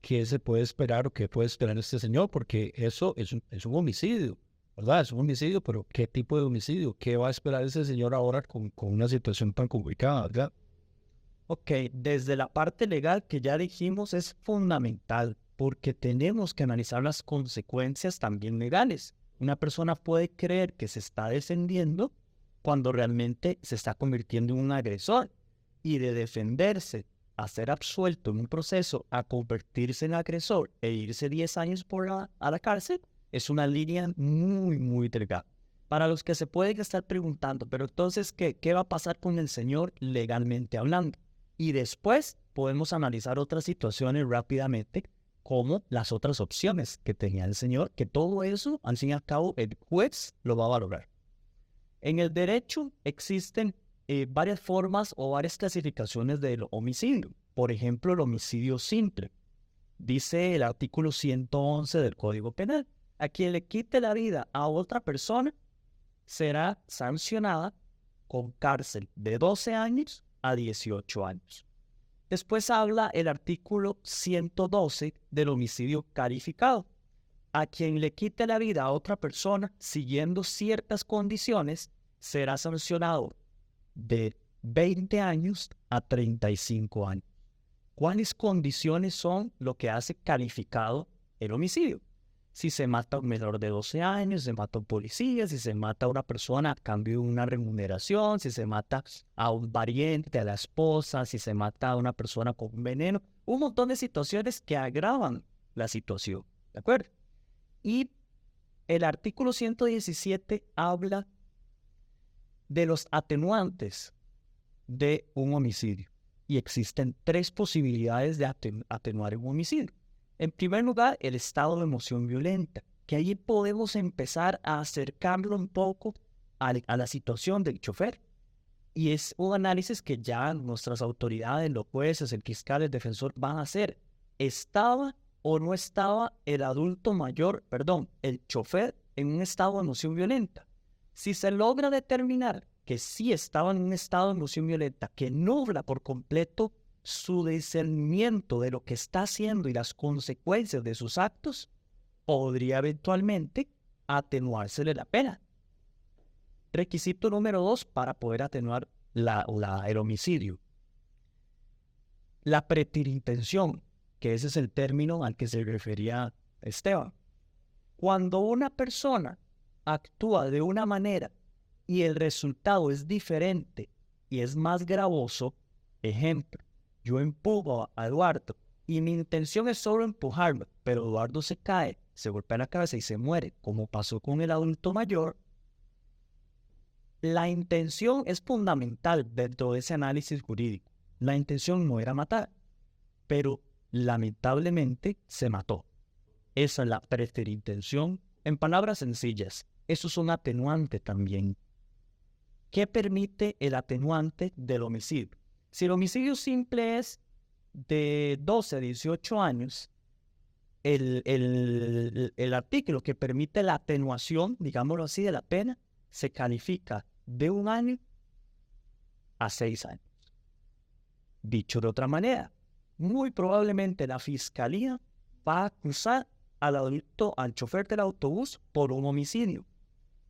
¿qué se puede esperar o qué puede esperar este señor? Porque eso es un homicidio, ¿verdad? Es un homicidio, pero ¿qué tipo de homicidio? ¿Qué va a esperar ese señor ahora con una situación tan complicada, ¿verdad? Ok, desde la parte legal que ya dijimos es fundamental porque tenemos que analizar las consecuencias también legales. Una persona puede creer que se está defendiendo cuando realmente se está convirtiendo en un agresor, y de defenderse a ser absuelto en un proceso a convertirse en agresor e irse 10 años a la cárcel es una línea muy, muy delgada. Para los que se pueden estar preguntando, pero entonces, ¿qué va a pasar con el señor legalmente hablando? Y después podemos analizar otras situaciones rápidamente, como las otras opciones que tenía el señor, que todo eso, al fin y al cabo, el juez lo va a valorar. En el derecho existen varias formas o varias clasificaciones del homicidio. Por ejemplo, el homicidio simple. Dice el artículo 111 del Código Penal: a quien le quite la vida a otra persona será sancionada con cárcel de 12 años a 18 años. Después habla el artículo 112 del homicidio calificado. A quien le quite la vida a otra persona siguiendo ciertas condiciones será sancionado de 20 años a 35 años. ¿Cuáles condiciones son lo que hace calificado el homicidio? Si se mata a un menor de 12 años, si se mata a un policía, si se mata a una persona a cambio de una remuneración, si se mata a un pariente, a la esposa, si se mata a una persona con un veneno, un montón de situaciones que agravan la situación, ¿de acuerdo? Y el artículo 117 habla de los atenuantes de un homicidio. Y existen 3 posibilidades de atenuar un homicidio. En primer lugar, el estado de emoción violenta, que ahí podemos empezar a acercarlo un poco a la situación del chofer. Y es un análisis que ya nuestras autoridades, los jueces, el fiscal, el defensor van a hacer. ¿Estaba o no estaba el el chofer en un estado de emoción violenta? Si se logra determinar que sí estaba en un estado de emoción violenta, que nubla por completo su discernimiento de lo que está haciendo y las consecuencias de sus actos, podría eventualmente atenuársele la pena. Requisito número 2 para poder atenuar el homicidio: la pretirintención, que ese es el término al que se refería Esteban. Cuando una persona actúa de una manera y el resultado es diferente y es más gravoso, ejemplo, yo empujo a Eduardo y mi intención es solo empujarlo, pero Eduardo se cae, se golpea la cabeza y se muere, como pasó con el adulto mayor. La intención es fundamental dentro de ese análisis jurídico. La intención no era matar, pero lamentablemente se mató. Esa es la preterintención. En palabras sencillas, eso es un atenuante también. ¿Qué permite el atenuante del homicidio? Si el homicidio simple es de 12 a 18 años, el artículo que permite la atenuación, digámoslo así, de la pena, se califica de 1 año a 6 años. Dicho de otra manera, muy probablemente la fiscalía va a acusar al chofer del autobús por un homicidio.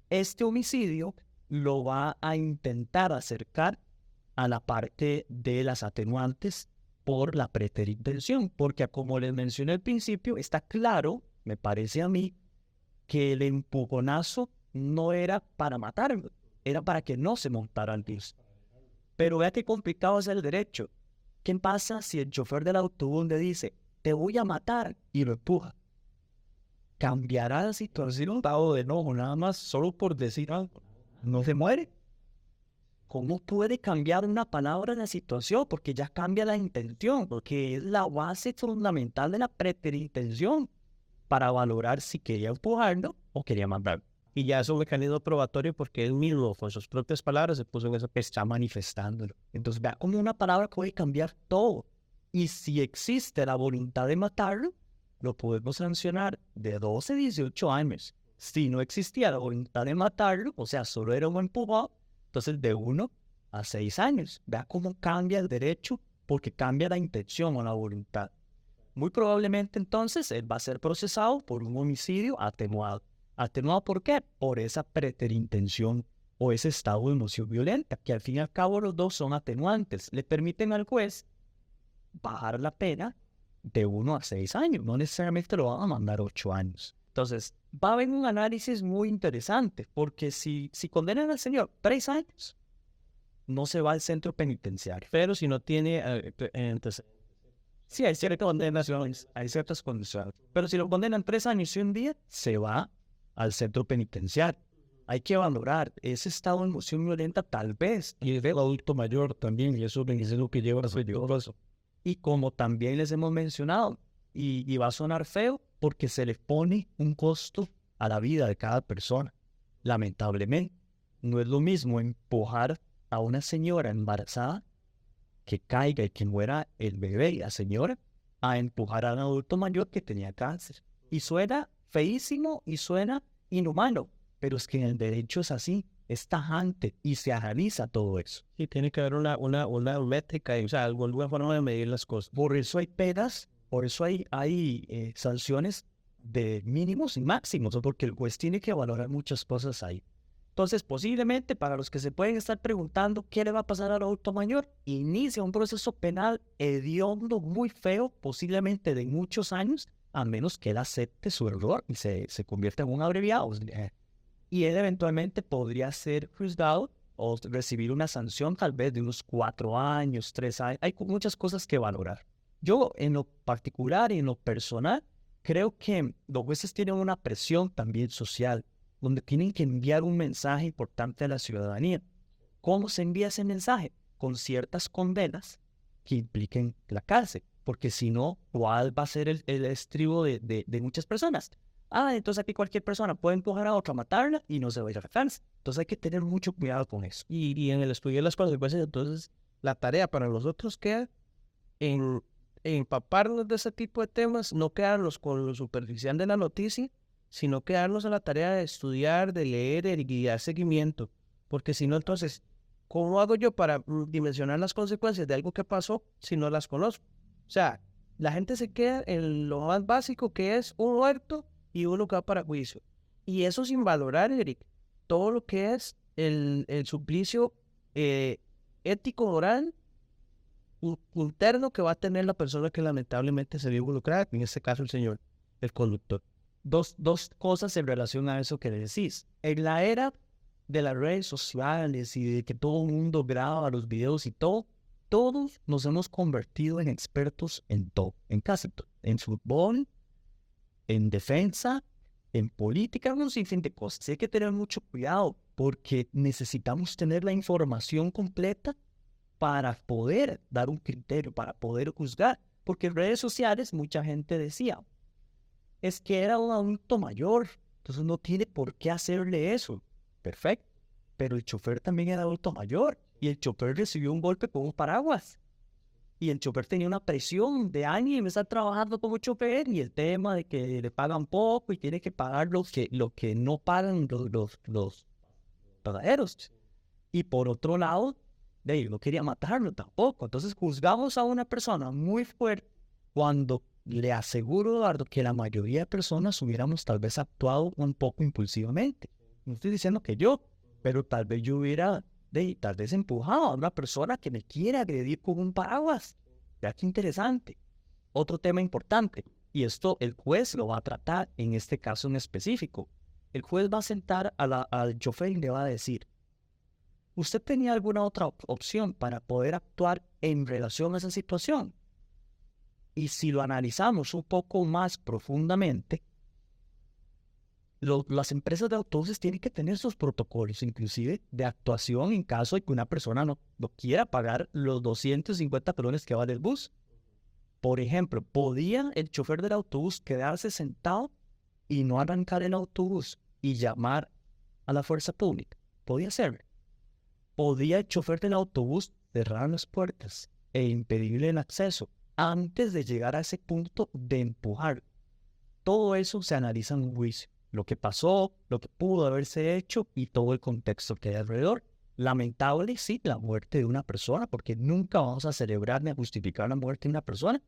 Este homicidio lo va a intentar acercar a la parte de las atenuantes por la preterintención, porque como les mencioné al principio, está claro, me parece a mí, que el empujonazo no era para matarlo, era para que no se montara al bus. Pero vea qué complicado es el derecho. ¿Qué pasa si el chofer del autobús le dice, te voy a matar, y lo empuja? cambiará la situación. Estado de enojo, nada más, solo por decir algo. No se muere. ¿Cómo puede cambiar una palabra en la situación? Porque ya cambia la intención, porque es la base fundamental de la preterintención para valorar si quería empujarlo o quería mandarlo. Y ya es un mecanismo probatorio porque él mismo, con sus propias palabras, se puso en eso. Está manifestándolo. Entonces, vea como una palabra puede cambiar todo. Y si existe la voluntad de matarlo, lo podemos sancionar de 12 a 18 años. Si no existía la voluntad de matarlo, o sea, solo era un empujado, entonces de 1 a 6 años. Vea cómo cambia el derecho porque cambia la intención o la voluntad. Muy probablemente entonces él va a ser procesado por un homicidio atenuado. ¿Atenuado por qué? Por esa preterintención o ese estado de emoción violenta, que al fin y al cabo los dos son atenuantes. Le permiten al juez bajar la pena de 1 a 6 años. No necesariamente lo van a mandar 8 años. Entonces, va a haber un análisis muy interesante, porque si condenan al señor 3 años, no se va al centro penitenciario. Pero si no tiene Sí, hay ciertas condenaciones, hay ciertas condiciones. Pero si lo condenan 3 años y un día, se va al centro penitenciario. Hay que valorar ese estado de emoción violenta, tal vez. Y es el adulto mayor también, y eso es lo que lleva a ser peligroso. Y como también les hemos mencionado, y va a sonar feo, porque se le pone un costo a la vida de cada persona. Lamentablemente, no es lo mismo empujar a una señora embarazada que caiga y que muera el bebé y la señora, a empujar a un adulto mayor que tenía cáncer. Y suena feísimo y suena inhumano, pero es que en el derecho es así, es tajante y se analiza todo eso. Sí, tiene que haber una métrica, o sea, alguna forma de medir las cosas. Por eso hay penas, por eso hay sanciones de mínimos y máximos, porque el juez tiene que valorar muchas cosas ahí. Entonces, posiblemente, para los que se pueden estar preguntando qué le va a pasar al adulto mayor, inicia un proceso penal hediondo, muy feo, posiblemente de muchos años, a menos que él acepte su error y se convierta en un abreviado. Y él eventualmente podría ser juzgado o recibir una sanción tal vez de unos 4 años, 3 años. Hay muchas cosas que valorar. Yo, en lo particular y en lo personal, creo que los jueces tienen una presión también social, donde tienen que enviar un mensaje importante a la ciudadanía. ¿Cómo se envía ese mensaje? Con ciertas condenas que impliquen la cárcel, porque si no, ¿cuál va a ser el estribo de muchas personas? Entonces aquí cualquier persona puede empujar a otra, matarla y no se va a ir a la cárcel. Entonces hay que tener mucho cuidado con eso. Y en el estudio de las consecuencias, entonces, la tarea para nosotros queda en empaparnos de ese tipo de temas, no quedarnos con lo superficial de la noticia, sino quedarnos en la tarea de estudiar, de leer y dar seguimiento. Porque si no, entonces, ¿cómo hago yo para dimensionar las consecuencias de algo que pasó si no las conozco? O sea, la gente se queda en lo más básico, que es un muerto y uno que va para juicio. Y eso sin valorar, Eric, todo lo que es el suplicio ético, moral, interno que va a tener la persona que lamentablemente se vio involucrada, en este caso el conductor. Dos cosas en relación a eso que decís. En la era de las redes sociales y de que todo el mundo graba los videos y todo, todos nos hemos convertido en expertos en todo, en casi todo. En fútbol, en defensa, en política, un sinfín de cosas. Hay que tener mucho cuidado porque necesitamos tener la información completa para poder dar un criterio, para poder juzgar. Porque en redes sociales mucha gente decía, es que era un adulto mayor, entonces no tiene por qué hacerle eso. Perfecto. Pero el chofer también era adulto mayor y el chofer recibió un golpe con un paraguas. Y el chofer tenía una presión de años de estar trabajando como chofer y el tema de que le pagan poco y tiene que pagar lo que no pagan los pasajeros. Y por otro lado, no quería matarlo tampoco. Entonces juzgamos a una persona muy fuerte cuando le aseguro, Eduardo, que la mayoría de personas hubiéramos tal vez actuado un poco impulsivamente. No estoy diciendo que yo, pero tal vez yo hubiera tal vez empujado a una persona que me quiere agredir con un paraguas. Ya que interesante. Otro tema importante, y esto el juez lo va a tratar en este caso en específico. El juez va a sentar al chofer y le va a decir, ¿usted tenía alguna otra opción para poder actuar en relación a esa situación? Y si lo analizamos un poco más profundamente, las empresas de autobuses tienen que tener sus protocolos, inclusive de actuación en caso de que una persona no quiera pagar los 250 colones que vale el bus. Por ejemplo, ¿podía el chofer del autobús quedarse sentado y no arrancar el autobús y llamar a la fuerza pública? Podía hacerlo. ¿Podía el chofer del autobús cerrar las puertas e impedirle el acceso antes de llegar a ese punto de empujar? Todo eso se analiza en un juicio. Lo que pasó, lo que pudo haberse hecho y todo el contexto que hay alrededor. Lamentable, sí, la muerte de una persona, porque nunca vamos a celebrar ni a justificar la muerte de una persona,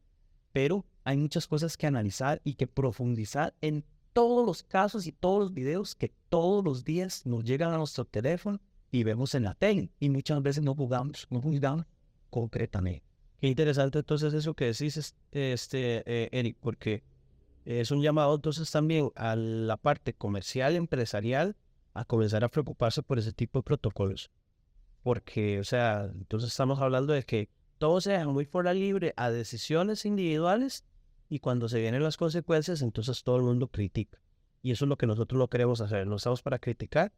pero hay muchas cosas que analizar y que profundizar en todos los casos y todos los videos que todos los días nos llegan a nuestro teléfono y vemos en la tele, y muchas veces no juzgamos concretamente. Qué interesante entonces eso que decís, Eric, porque es un llamado entonces también a la parte comercial, empresarial, a comenzar a preocuparse por ese tipo de protocolos. Porque, o sea, entonces estamos hablando de que todo se deja muy por la libre a decisiones individuales y cuando se vienen las consecuencias, entonces todo el mundo critica. Y eso es lo que nosotros no queremos hacer. No estamos para criticar,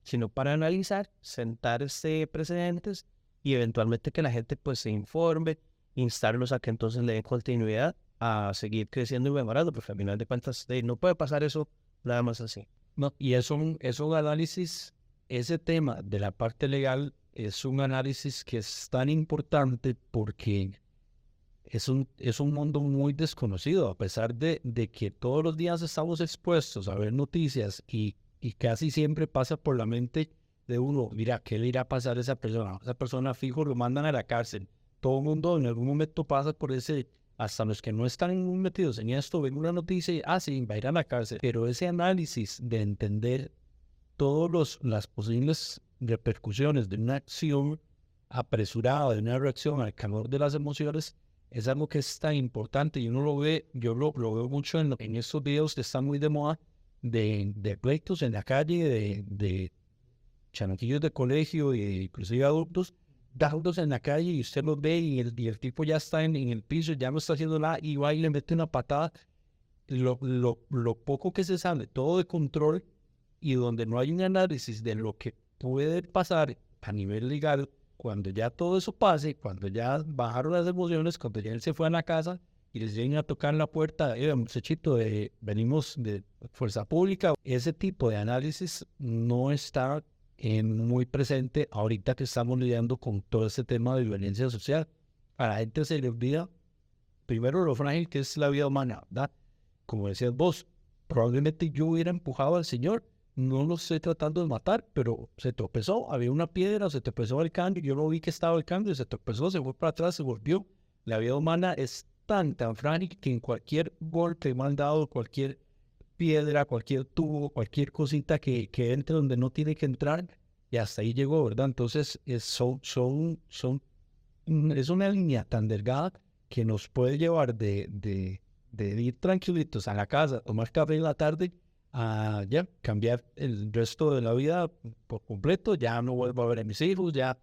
sino para analizar, sentar precedentes y eventualmente que la gente pues se informe, instarlos a que entonces le den continuidad a seguir creciendo y mejorando, porque al final de cuentas no puede pasar eso nada más así. No, y es un análisis, ese tema de la parte legal es un análisis que es tan importante porque es un mundo muy desconocido, a pesar de que todos los días estamos expuestos a ver noticias y casi siempre pasa por la mente de uno, mira, ¿qué le irá a pasar a esa persona? Esa persona fijo lo mandan a la cárcel. Todo el mundo en algún momento pasa por ese, hasta los que no están metidos en esto, ven una noticia y, sí, va a ir a la cárcel. Pero ese análisis de entender todas las posibles repercusiones de una acción apresurada, de una reacción al calor de las emociones, es algo que es tan importante y uno lo ve, yo lo veo mucho en estos videos que están muy de moda de pleitos en la calle, de chamaquillos de colegio e inclusive adultos, dados en la calle y usted los ve y el tipo ya está en el piso, ya no está haciendo nada y va y le mete una patada. Lo poco que se sabe, todo de control y donde no hay un análisis de lo que puede pasar a nivel legal cuando ya todo eso pase, cuando ya bajaron las emociones, cuando ya él se fue a la casa y les lleguen a tocar la puerta, muchachito, venimos de fuerza pública. Ese tipo de análisis no está muy presente ahorita que estamos lidiando con todo ese tema de violencia social. A la gente se le olvida primero lo frágil que es la vida humana, ¿verdad? Como decías vos, probablemente yo hubiera empujado al señor, no lo estoy tratando de matar, pero se tropezó, había una piedra, se tropezó el cambio, yo no vi que estaba el cambio, se tropezó, se fue para atrás, se volvió. La vida humana es tan frágil que en cualquier golpe mal dado, cualquier piedra, cualquier tubo, cualquier cosita que entre donde no tiene que entrar, y hasta ahí llegó, ¿verdad? Entonces es una línea tan delgada que nos puede llevar de ir tranquilitos a la casa, tomar café en la tarde, a ya cambiar el resto de la vida por completo. Ya no vuelvo a ver a mis hijos, ya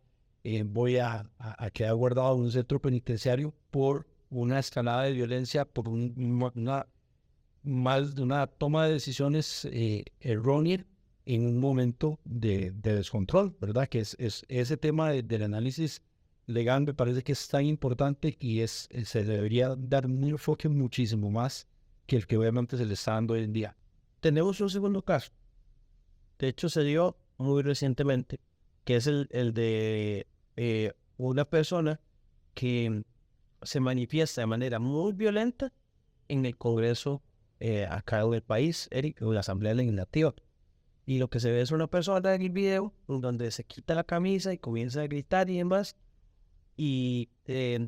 voy a quedar guardado en un centro penitenciario por una escalada de violencia, por una toma de decisiones errónea en un momento de descontrol, ¿verdad? Que es ese tema del análisis legal me parece que es tan importante y se debería dar un enfoque muchísimo más que el que obviamente se le está dando hoy en día. Tenemos un segundo caso. De hecho, se dio muy recientemente, que es el de una persona que se manifiesta de manera muy violenta en el Congreso acá en el país, Eric, en la Asamblea Legislativa. Y lo que se ve es una persona en el video donde se quita la camisa y comienza a gritar y demás. Y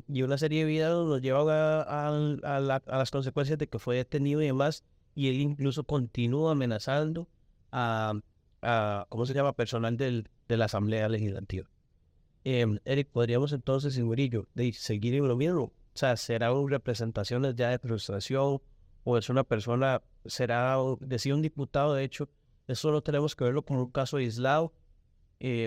una serie de videos nos llevan a las consecuencias de que fue detenido y demás. Y él incluso continúa amenazando a ¿cómo se llama? Personal de la Asamblea Legislativa. Eric, ¿podríamos entonces, Sigurillo, de seguir en lo mismo? O sea, ¿serán representaciones ya de frustración? ¿O es una persona, decía un diputado, de hecho, eso no tenemos que verlo como un caso aislado?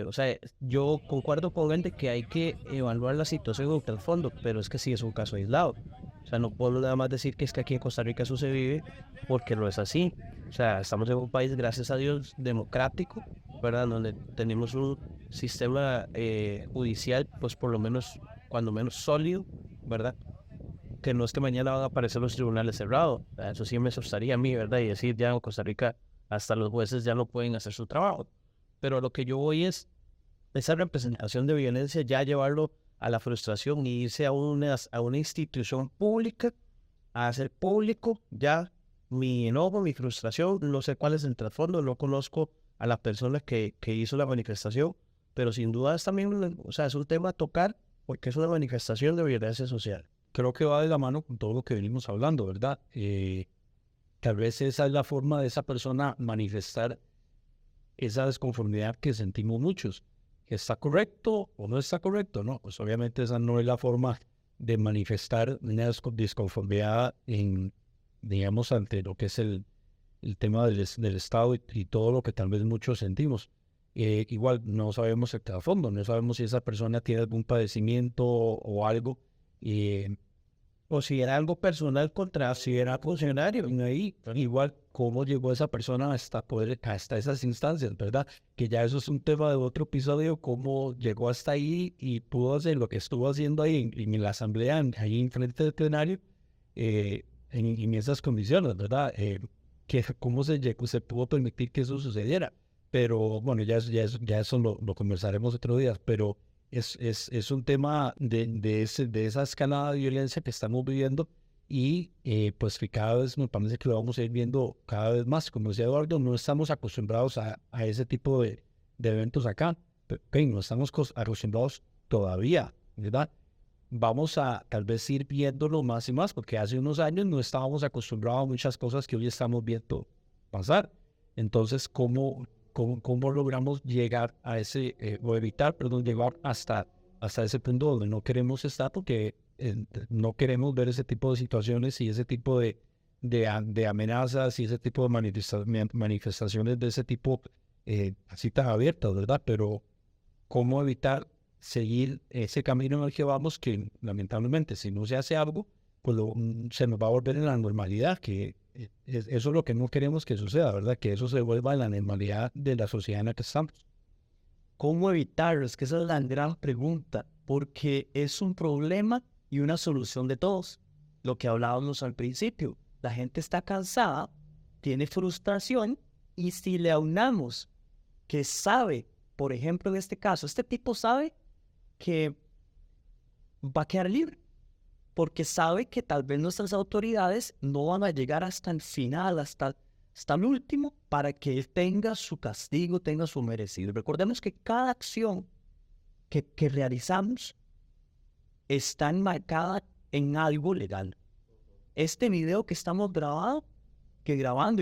O sea, yo concuerdo con él de que hay que evaluar la situación en el fondo, pero es que sí es un caso aislado. O sea, no podemos nada más decir que es que aquí en Costa Rica eso se vive, porque no es así. O sea, estamos en un país, gracias a Dios, democrático, ¿verdad? Donde tenemos un sistema judicial, pues por lo menos, cuando menos sólido, ¿verdad? Que no es que mañana van a aparecer los tribunales cerrados. Eso sí me asustaría a mí, ¿verdad? Y decir, ya en Costa Rica hasta los jueces ya no pueden hacer su trabajo. Pero a lo que yo voy es esa representación de violencia, ya llevarlo a la frustración y irse a una institución pública, a hacer público ya mi enojo, mi frustración. No sé cuál es el trasfondo, no conozco a la persona que hizo la manifestación, pero sin duda es también, o sea, es un tema a tocar porque es una manifestación de violencia social. Creo que va de la mano con todo lo que venimos hablando, ¿verdad? Tal vez esa es la forma de esa persona manifestar esa desconformidad que sentimos muchos. ¿Está correcto o no está correcto? No, pues obviamente esa no es la forma de manifestar una disconformidad en, digamos, ante lo que es el tema del Estado y todo lo que tal vez muchos sentimos. Igual no sabemos el trasfondo, no sabemos si esa persona tiene algún padecimiento o algo. O si era algo personal contra si era funcionario. Y ahí, igual, cómo llegó esa persona hasta esas instancias, ¿verdad? Que ya eso es un tema de otro episodio, cómo llegó hasta ahí y pudo hacer lo que estuvo haciendo ahí en la asamblea, ahí enfrente del plenario, en esas condiciones, ¿verdad? Cómo se pudo permitir que eso sucediera. Pero bueno, ya eso lo conversaremos otro día, pero es un tema de esa escalada de violencia que estamos viviendo y pues que cada vez me parece que lo vamos a ir viendo cada vez más. Como decía Eduardo, no estamos acostumbrados a ese tipo de eventos acá, no estamos acostumbrados todavía, ¿verdad? Vamos a tal vez ir viéndolo más y más, porque hace unos años no estábamos acostumbrados a muchas cosas que hoy estamos viendo pasar. Entonces, ¿cómo logramos llegar a ese, o evitar, perdón, llegar hasta ese punto donde no queremos estar? Porque no queremos ver ese tipo de situaciones y ese tipo de amenazas y ese tipo de manifestaciones de ese tipo así tan abiertas, ¿verdad? Pero ¿cómo evitar seguir ese camino en el que vamos? Que lamentablemente, si no se hace algo, pues se nos va a volver en la normalidad, que eso es lo que no queremos que suceda, ¿verdad? Que eso se vuelva en la normalidad de la sociedad en la que estamos. ¿Cómo evitarlo? Es que esa es la gran pregunta, porque es un problema y una solución de todos. Lo que hablábamos al principio, la gente está cansada, tiene frustración, y si le aunamos que sabe, por ejemplo, en este caso, este tipo sabe que va a quedar libre, porque sabe que tal vez nuestras autoridades no van a llegar hasta el final, hasta el último, para que él tenga su castigo, tenga su merecido. Recordemos que cada acción que realizamos está enmarcada en algo legal. Este video que estamos grabando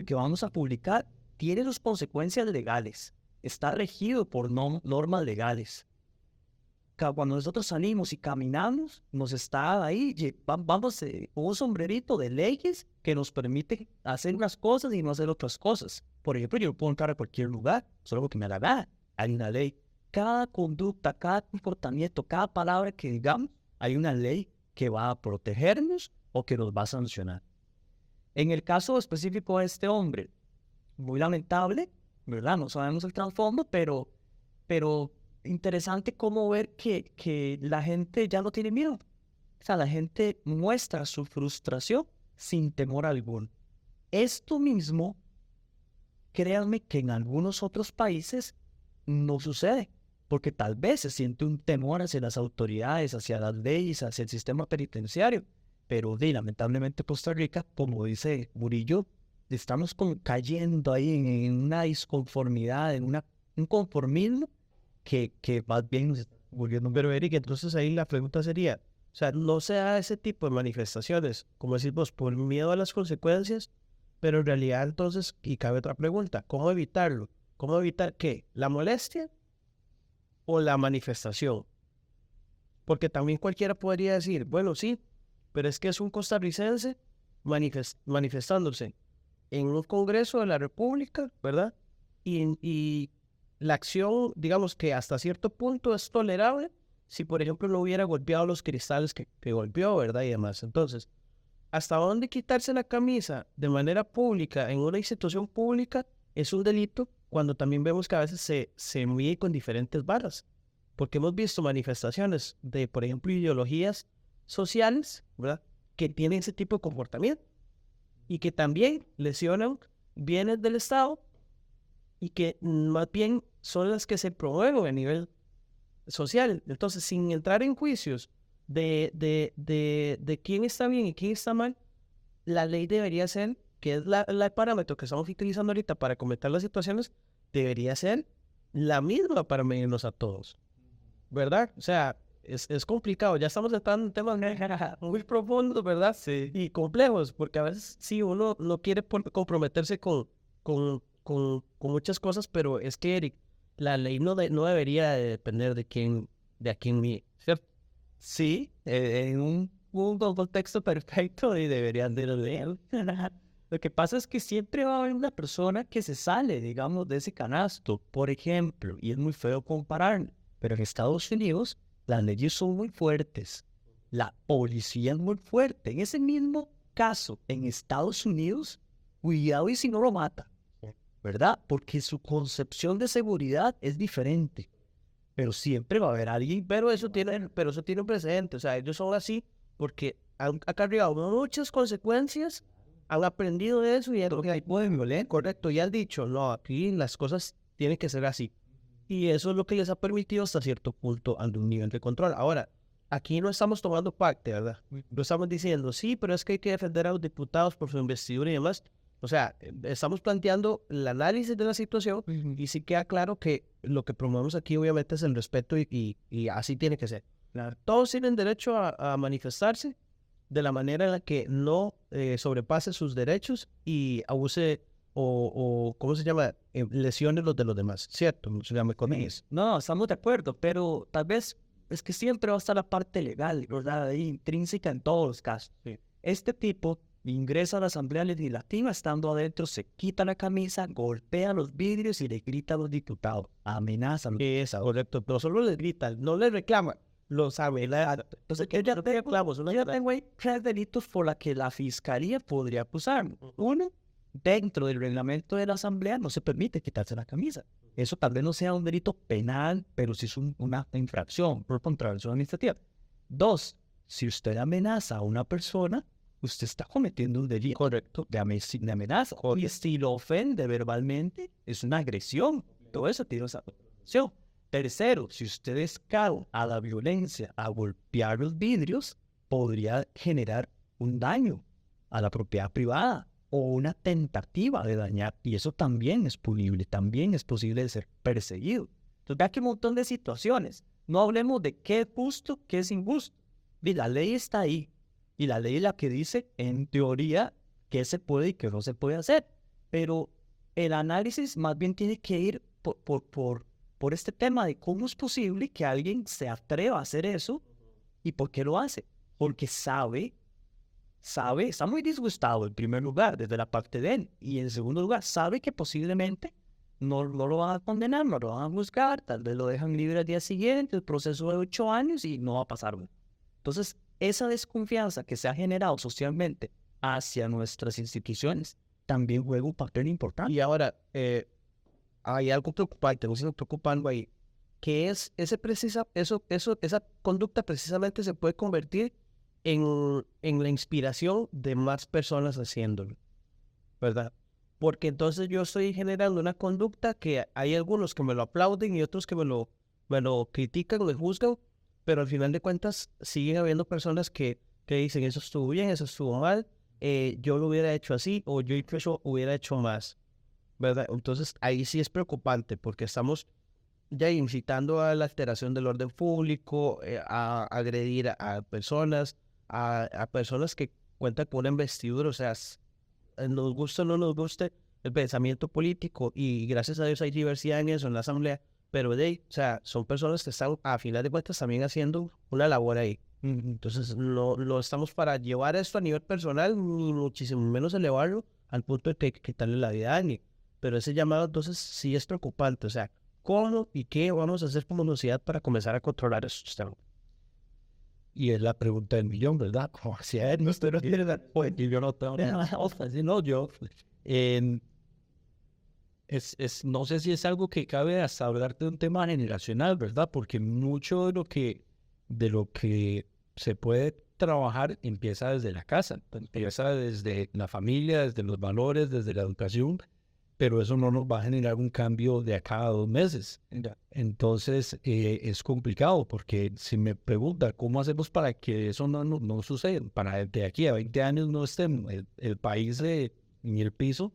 y que vamos a publicar, tiene sus consecuencias legales. Está regido por normas legales. Cuando nosotros salimos y caminamos, nos está ahí, vamos un sombrerito de leyes que nos permite hacer unas cosas y no hacer otras cosas. Por ejemplo, yo puedo entrar a cualquier lugar, solo porque me la da. Hay una ley. Cada conducta, cada comportamiento, cada palabra que digamos, hay una ley que va a protegernos o que nos va a sancionar. En el caso específico de este hombre, muy lamentable, ¿verdad? No sabemos el trasfondo, pero interesante cómo ver que la gente ya no tiene miedo. O sea, la gente muestra su frustración sin temor alguno. Esto mismo, créanme que en algunos otros países no sucede, porque tal vez se siente un temor hacia las autoridades, hacia las leyes, hacia el sistema penitenciario. Pero lamentablemente Costa Rica, como dice Murillo, estamos como cayendo ahí en una disconformidad, en un conformismo que más bien nos está volviendo. Pero Eric, entonces ahí la pregunta sería, o sea, no se da ese tipo de manifestaciones, como decimos, por miedo a las consecuencias, pero en realidad entonces, y cabe otra pregunta, ¿cómo evitarlo? ¿Cómo evitar qué? ¿La molestia o la manifestación? Porque también cualquiera podría decir, bueno, sí, pero es que es un costarricense manifestándose en un Congreso de la República, ¿verdad? Y la acción, digamos que hasta cierto punto es tolerable si, por ejemplo, no hubiera golpeado los cristales que golpeó, ¿verdad? Y demás. Entonces, hasta dónde quitarse la camisa de manera pública en una institución pública es un delito, cuando también vemos que a veces se mide con diferentes varas. Porque hemos visto manifestaciones de, por ejemplo, ideologías sociales, ¿verdad?, que tienen ese tipo de comportamiento y que también lesionan bienes del Estado y que más bien son las que se promueven a nivel social. Entonces, sin entrar en juicios de quién está bien y quién está mal, la ley debería ser, que es el parámetro que estamos utilizando ahorita para comentar las situaciones, debería ser la misma para medirnos a todos, ¿verdad? O sea, es complicado. Ya estamos entrando en temas muy profundos, ¿verdad? Sí. Y complejos, porque a veces sí uno no quiere comprometerse con muchas cosas, pero es que, Eric, la ley no debería de depender de a quién mide, ¿cierto? Sí, en un contexto perfecto y deberían de leer. Lo que pasa es que siempre va a haber una persona que se sale, digamos, de ese canasto. Por ejemplo, y es muy feo comparar, pero en Estados Unidos las leyes son muy fuertes. La policía es muy fuerte. En ese mismo caso, en Estados Unidos, cuidado y si no lo mata, ¿verdad? Porque su concepción de seguridad es diferente. Pero siempre va a haber alguien. Pero eso tiene un precedente. O sea, ellos son así porque han acarreado muchas consecuencias, han aprendido de eso y es lo que hay. Correcto, y han dicho, no, aquí las cosas tienen que ser así. Y eso es lo que les ha permitido hasta cierto punto un nivel de control. Ahora, aquí no estamos tomando parte, ¿verdad? No estamos diciendo, sí, pero es que hay que defender a los diputados por su investidura y demás. O sea, estamos planteando el análisis de la situación y sí queda claro que lo que promovemos aquí obviamente es el respeto y así tiene que ser. Todos tienen derecho a manifestarse de la manera en la que no sobrepase sus derechos y abuse o ¿cómo se llama? Lesione los de los demás, ¿cierto? No se llama con eso. No, estamos de acuerdo, pero tal vez es que siempre va a estar la parte legal, ¿verdad? Ahí, intrínseca en todos los casos. Sí. Este tipo ingresa a la Asamblea Legislativa, estando adentro, se quita la camisa, golpea los vidrios y le grita a los diputados, amenaza a los Esa, correcto. No solo les gritan, no les reclaman, los amenazan. Entonces, yo ya tengo ahí 3 delitos por los que la Fiscalía podría acusar. Uno, dentro del reglamento de la Asamblea no se permite quitarse la camisa. Eso tal vez no sea un delito penal, pero sí es una infracción por contravención administrativa. 2, si usted amenaza a una persona, usted está cometiendo un delito. Correcto. De amenaza. Y si lo ofende verbalmente, es una agresión. Todo eso tiene esa agresión. Tercero, si usted escala a la violencia, a golpear los vidrios, podría generar un daño a la propiedad privada o una tentativa de dañar. Y eso también es punible, también es posible de ser perseguido. Entonces, vea que un montón de situaciones. No hablemos de qué es justo, qué es injusto. Y la ley está ahí. Y la ley es la que dice, en teoría, qué se puede y qué no se puede hacer. Pero el análisis más bien tiene que ir por este tema de cómo es posible que alguien se atreva a hacer eso y por qué lo hace. Porque sabe, está muy disgustado en primer lugar desde la parte de él. Y en segundo lugar, sabe que posiblemente no lo van a condenar, no lo van a juzgar, tal vez lo dejan libre al día siguiente, el proceso de 8 años y no va a pasar. Entonces, esa desconfianza que se ha generado socialmente hacia nuestras instituciones también juega un papel importante. Y ahora, hay algo preocupante, algo preocupante ahí, que es esa conducta precisamente se puede convertir en la inspiración de más personas haciéndolo, ¿verdad? Porque entonces yo estoy generando una conducta que hay algunos que me lo aplauden y otros que me lo critican, me juzgan, pero al final de cuentas siguen habiendo personas que dicen eso estuvo bien, eso estuvo mal, yo lo hubiera hecho así o yo incluso hubiera hecho más, ¿verdad? Entonces ahí sí es preocupante porque estamos ya incitando a la alteración del orden público, a agredir a personas, a personas que cuentan con una investidura, o sea, nos guste o no nos guste el pensamiento político y gracias a Dios hay diversidad en eso, en la Asamblea, pero o sea, son personas que están a final de cuentas también haciendo una labor ahí. Entonces no estamos para llevar esto a nivel personal, ni muchísimo menos elevarlo al punto de que quitarle la vida a alguien. Pero ese llamado entonces sí es preocupante, o sea, ¿cómo y qué vamos a hacer como sociedad para comenzar a controlar estos temas? Y es la pregunta del millón, ¿verdad? Como hacia él, usted no tiene la respuesta. Y yo no tengo la respuesta. Si no, yo... no sé si es algo que cabe hasta hablar de un tema generacional, ¿verdad? Porque mucho de lo que se puede trabajar empieza desde la casa, empieza desde la familia, desde los valores, desde la educación, pero eso no nos va a generar un cambio de a cada 2 meses. Entonces es complicado, porque si me pregunta cómo hacemos para que eso no suceda, para de aquí a 20 años no esté el país en el piso,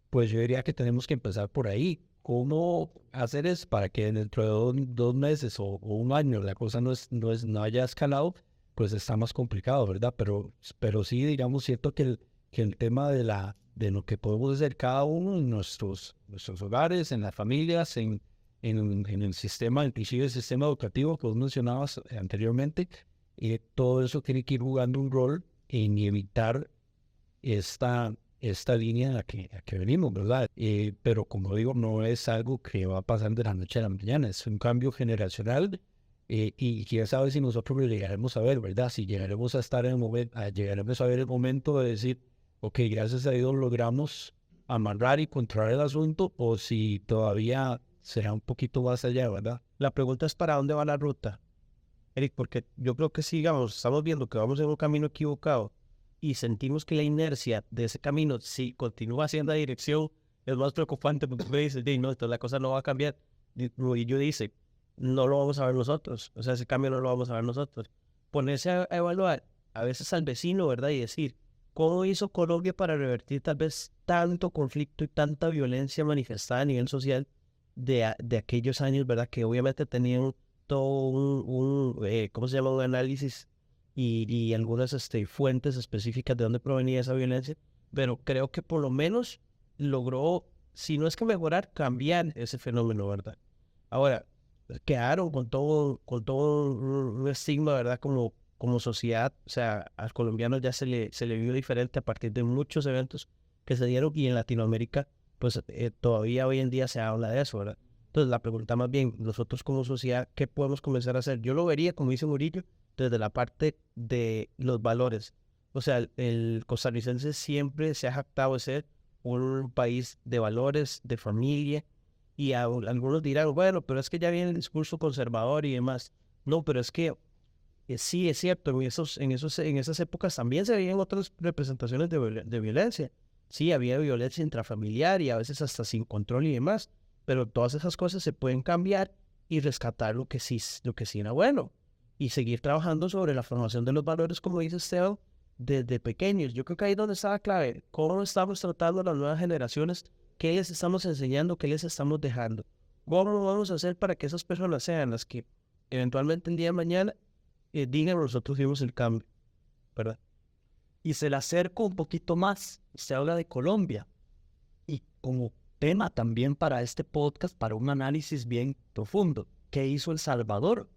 pues yo diría que tenemos que empezar por ahí. ¿Cómo hacer eso para que dentro de 2 meses o 1 año la cosa no haya escalado? Pues está más complicado, ¿verdad? Pero sí, digamos, siento que el tema de lo que podemos hacer cada uno en nuestros hogares, en las familias, en el sistema, inclusive el sistema educativo que vos mencionabas anteriormente, todo eso tiene que ir jugando un rol en evitar esta línea a la que venimos, ¿verdad? Pero como digo, no es algo que va a pasar de la noche a la mañana, es un cambio generacional, y quién sabe si nosotros lo llegaremos a ver, ¿verdad? Si llegaremos a estar en el momento, llegaremos a ver el momento de decir, ok, gracias a Dios logramos amarrar y controlar el asunto, o si todavía será un poquito más allá, ¿verdad? La pregunta es para dónde va la ruta, Eric, porque yo creo que sigamos, estamos viendo que vamos en un camino equivocado y sentimos que la inercia de ese camino, si continúa hacia la dirección, es más preocupante, porque me dice, no, entonces la cosa no va a cambiar. Y yo dice, no lo vamos a ver nosotros, o sea, ese cambio no lo vamos a ver nosotros. Ponerse a evaluar a veces al vecino, ¿verdad? Y decir, ¿cómo hizo Colombia para revertir tal vez tanto conflicto y tanta violencia manifestada a nivel social de aquellos años, ¿verdad? Que obviamente tenían todo ¿cómo se llama? Un análisis y algunas fuentes específicas de dónde provenía esa violencia, pero creo que por lo menos logró, si no es que mejorar, cambiar ese fenómeno, ¿verdad? Ahora, quedaron con todo un estigma, ¿verdad? Como sociedad, o sea, al colombiano ya se le vio diferente a partir de muchos eventos que se dieron, y en Latinoamérica, pues todavía hoy en día se habla de eso, ¿verdad? Entonces la pregunta más bien, nosotros como sociedad, ¿qué podemos comenzar a hacer? Yo lo vería, como dice Murillo, desde la parte de los valores. O sea, el costarricense siempre se ha jactado de ser un país de valores, de familia, y algunos dirán, bueno, pero es que ya viene el discurso conservador y demás. No, pero es que sí, es cierto, en esas épocas también se veían otras representaciones de violencia. Sí, había violencia intrafamiliar y a veces hasta sin control y demás, pero todas esas cosas se pueden cambiar y rescatar lo que sí era bueno, y seguir trabajando sobre la formación de los valores, como dice Esteban, desde pequeños. Yo creo que ahí es donde está la clave. ¿Cómo estamos tratando a las nuevas generaciones? ¿Qué les estamos enseñando? ¿Qué les estamos dejando? ¿Cómo lo vamos a hacer para que esas personas sean las que eventualmente el día de mañana digan, nosotros vimos el cambio, ¿verdad? Y se le acerco un poquito más. Se habla de Colombia. Y como tema también para este podcast, para un análisis bien profundo, ¿qué hizo El Salvador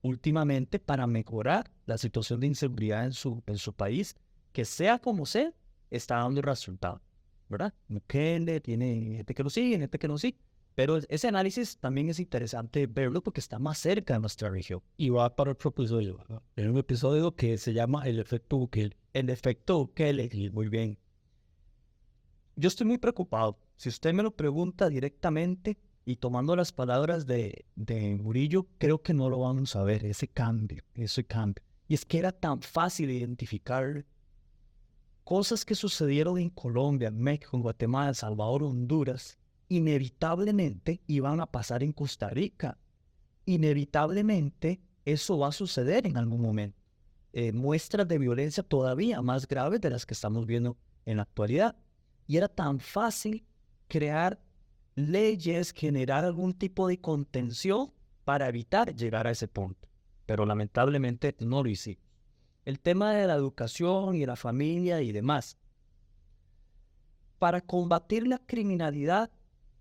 últimamente para mejorar la situación de inseguridad en su país? Que sea como sea, está dando resultado, ¿verdad? Bukele tiene gente que lo sigue, gente que no sigue. Pero ese análisis también es interesante verlo porque está más cerca de nuestra región. Y va para otro episodio, ¿verdad? En un episodio que se llama El efecto Bukele. El efecto Bukele, muy bien. Yo estoy muy preocupado. Si usted me lo pregunta directamente y tomando las palabras de Murillo, creo que no lo vamos a ver, ese cambio. Y es que era tan fácil identificar cosas que sucedieron en Colombia, en México, en Guatemala, El Salvador, Honduras, inevitablemente iban a pasar en Costa Rica. Inevitablemente eso va a suceder en algún momento. Muestras de violencia todavía más graves de las que estamos viendo en la actualidad. Y era tan fácil crear leyes, generar algún tipo de contención para evitar llegar a ese punto. Pero lamentablemente no lo hicimos. El tema de la educación y la familia y demás. Para combatir la criminalidad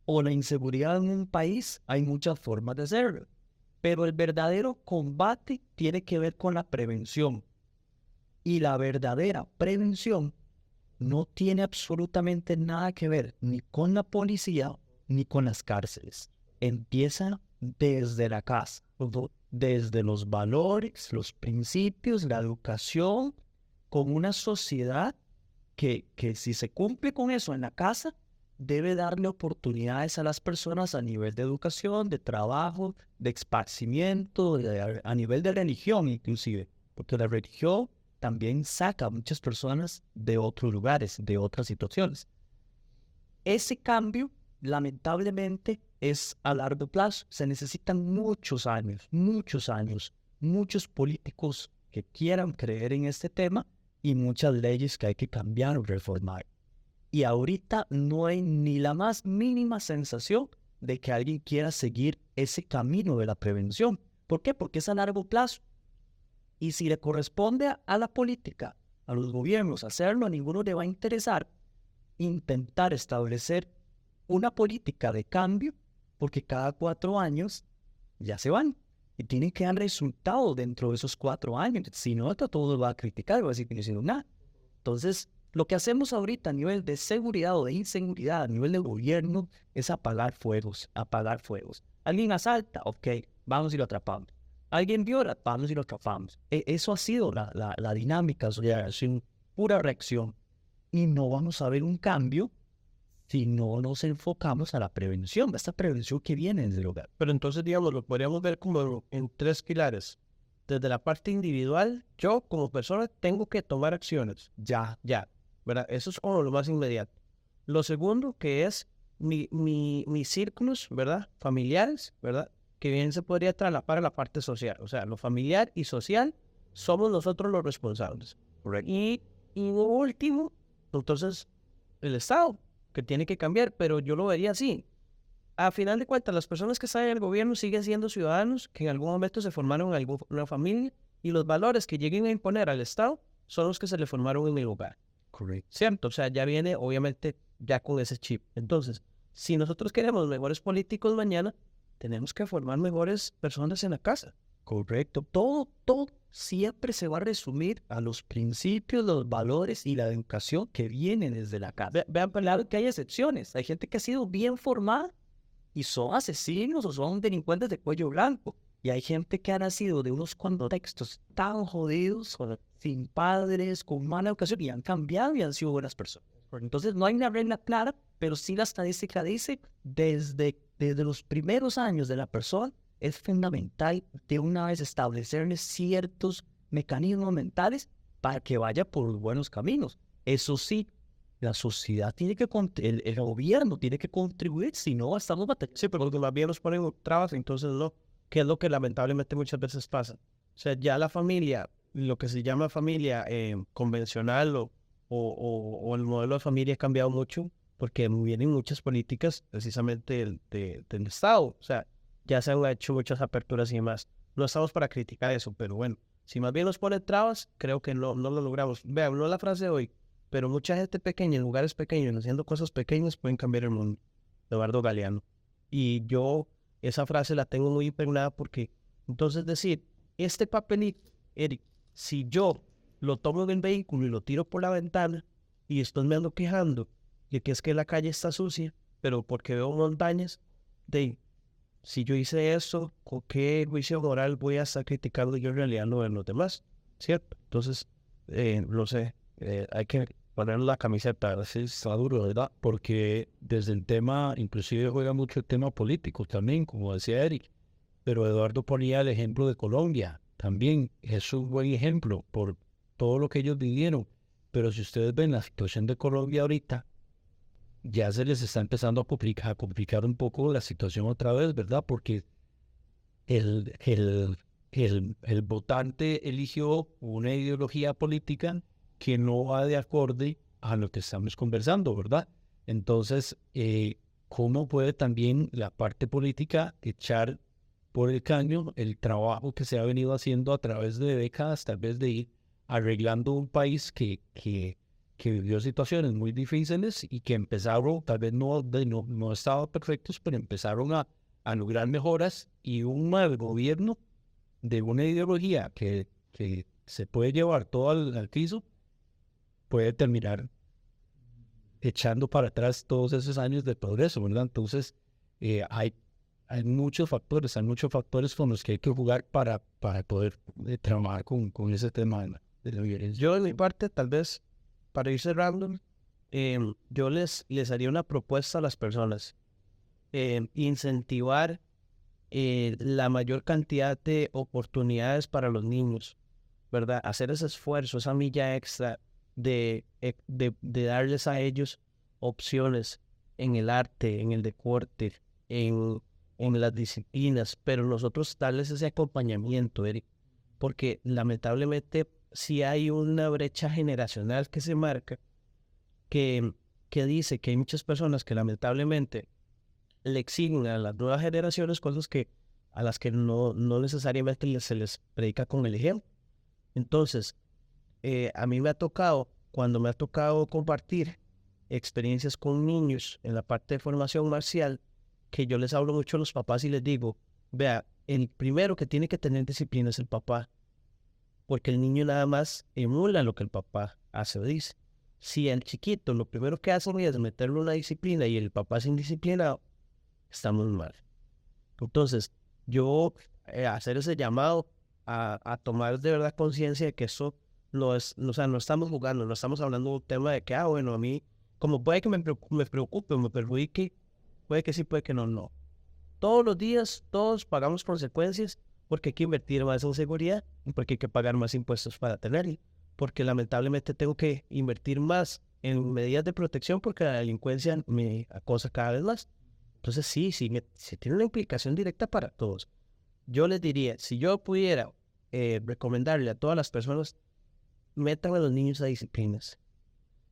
o la inseguridad en un país hay muchas formas de hacerlo. Pero el verdadero combate tiene que ver con la prevención. Y la verdadera prevención no tiene absolutamente nada que ver ni con la policía ni con las cárceles. Empieza desde la casa. desde los valores, los principios, la educación, con una sociedad que si se cumple con eso en la casa, debe darle oportunidades a las personas a nivel de educación, de trabajo, de esparcimiento, a nivel de religión inclusive, porque la religión también saca a muchas personas de otros lugares, de otras situaciones. Ese cambio, lamentablemente, es a largo plazo. Se necesitan muchos años, muchos políticos que quieran creer en este tema y muchas leyes que hay que cambiar o reformar. Y ahorita no hay ni la más mínima sensación de que alguien quiera seguir ese camino de la prevención. ¿Por qué? Porque es a largo plazo. Y si le corresponde a la política, a los gobiernos hacerlo, a ninguno le va a interesar intentar establecer una política de cambio, porque cada 4 años ya se van y tienen que dar resultados dentro de esos 4 años. Si no, todo va a criticar, va a decir que no hicieron nada. Entonces, lo que hacemos ahorita a nivel de seguridad o de inseguridad, a nivel del gobierno, es apagar fuegos, apagar fuegos. Alguien asalta, ok, vamos y lo atrapamos. Alguien viola, vamos y lo atrapamos. Eso ha sido la dinámica social, es una pura reacción. Y no vamos a ver un cambio si no nos enfocamos a la prevención, esta prevención que viene desde el hogar. Pero entonces, digamos, lo podríamos ver como en 3 pilares. Desde la parte individual, yo como persona tengo que tomar acciones. Ya, ¿verdad? Eso es como lo más inmediato. Lo segundo, que es mis círculos, ¿verdad? Familiares, ¿verdad? Que bien se podría traslapar a la parte social. O sea, lo familiar y social somos nosotros los responsables. Correcto. Y lo último, entonces, el Estado, que tiene que cambiar, pero yo lo vería así. A final de cuentas, las personas que están en el gobierno siguen siendo ciudadanos que en algún momento se formaron en alguna familia y los valores que lleguen a imponer al Estado son los que se le formaron en el hogar. Correcto. ¿Cierto? O sea, ya viene, obviamente, ya con ese chip. Entonces, si nosotros queremos mejores políticos mañana, tenemos que formar mejores personas en la casa. Correcto. Todo siempre se va a resumir a los principios, los valores y la educación que vienen desde la casa. Vean, Claro que hay excepciones. Hay gente que ha sido bien formada y son asesinos o son delincuentes de cuello blanco. Y hay gente que ha nacido de unos contextos tan jodidos, sin padres, con mala educación, y han cambiado y han sido buenas personas. Entonces no hay una regla clara, pero sí la estadística dice, desde los primeros años de la persona, es fundamental de una vez establecerles ciertos mecanismos mentales para que vaya por los buenos caminos. Eso sí, la sociedad tiene que, el gobierno tiene que contribuir, si no estamos batallando. Sí, pero más bien nos ponen trabas, entonces no. Que es lo que lamentablemente muchas veces pasa. O sea, ya la familia, lo que se llama familia convencional o el modelo de familia ha cambiado mucho porque vienen muchas políticas precisamente del Estado. O sea, ya se han hecho muchas aperturas y demás. No estamos para criticar eso, pero bueno, si más bien nos ponen trabas, creo que no lo logramos. Vean, no es la frase de hoy, pero mucha gente pequeña, en lugares pequeños, haciendo cosas pequeñas, pueden cambiar el mundo. Eduardo Galeano. Y yo esa frase la tengo muy impregnada porque, entonces decir, este papelito, Eric, si yo lo tomo del vehículo y lo tiro por la ventana y después me ando quejando de que es que la calle está sucia, pero porque veo montañas, si yo hice eso, ¿con qué juicio moral voy a estar criticando yo en realidad no en los demás? ¿Cierto? Entonces, no sé, hay que poner la camiseta. Sí, está duro, ¿verdad? Porque desde el tema, inclusive juega mucho el tema político también, como decía Eric. Pero Eduardo ponía el ejemplo de Colombia. También es un buen ejemplo por todo lo que ellos vivieron. Pero si ustedes ven la situación de Colombia ahorita, ya se les está empezando a complicar un poco la situación otra vez, ¿verdad? Porque el votante eligió una ideología política que no va de acorde a lo que estamos conversando, ¿verdad? Entonces, ¿cómo puede también la parte política echar por el caño el trabajo que se ha venido haciendo a través de décadas, tal vez de ir arreglando un país que vivió situaciones muy difíciles y que empezaron, tal vez no estaban perfectos, pero empezaron a lograr mejoras, y un mal gobierno de una ideología que se puede llevar todo al piso, puede terminar echando para atrás todos esos años de progreso, ¿verdad? Entonces, hay hay muchos factores con los que hay que jugar para poder trabajar con ese tema de la violencia. Yo, de mi parte, tal vez, para ir cerrando, yo les haría una propuesta a las personas. Incentivar la mayor cantidad de oportunidades para los niños, ¿verdad? Hacer ese esfuerzo, esa milla extra de darles a ellos opciones en el arte, en el deporte, en las disciplinas, pero nosotros darles ese acompañamiento, Eric, porque lamentablemente si hay una brecha generacional que se marca, que dice que hay muchas personas que lamentablemente le exigen a las nuevas generaciones cosas a las que no necesariamente se les predica con el ejemplo. Entonces, a mí cuando me ha tocado compartir experiencias con niños en la parte de formación marcial, que yo les hablo mucho a los papás y les digo, vea, el primero que tiene que tener disciplina es el papá, porque el niño nada más emula lo que el papá hace o dice. Si el chiquito lo primero que hace es meterle una disciplina y el papá es indisciplinado, estamos mal. Entonces, yo hacer ese llamado a tomar de verdad conciencia de que eso no estamos jugando, no estamos hablando de un tema de que, bueno, a mí, como puede que me preocupe o me perjudique, puede que sí, puede que no. Todos los días, todos pagamos consecuencias porque hay que invertir más en seguridad y porque hay que pagar más impuestos para tenerlo. Porque lamentablemente tengo que invertir más en medidas de protección porque la delincuencia me acosa cada vez más. Entonces sí tiene una implicación directa para todos. Yo les diría, si yo pudiera recomendarle a todas las personas, metan a los niños a disciplinas,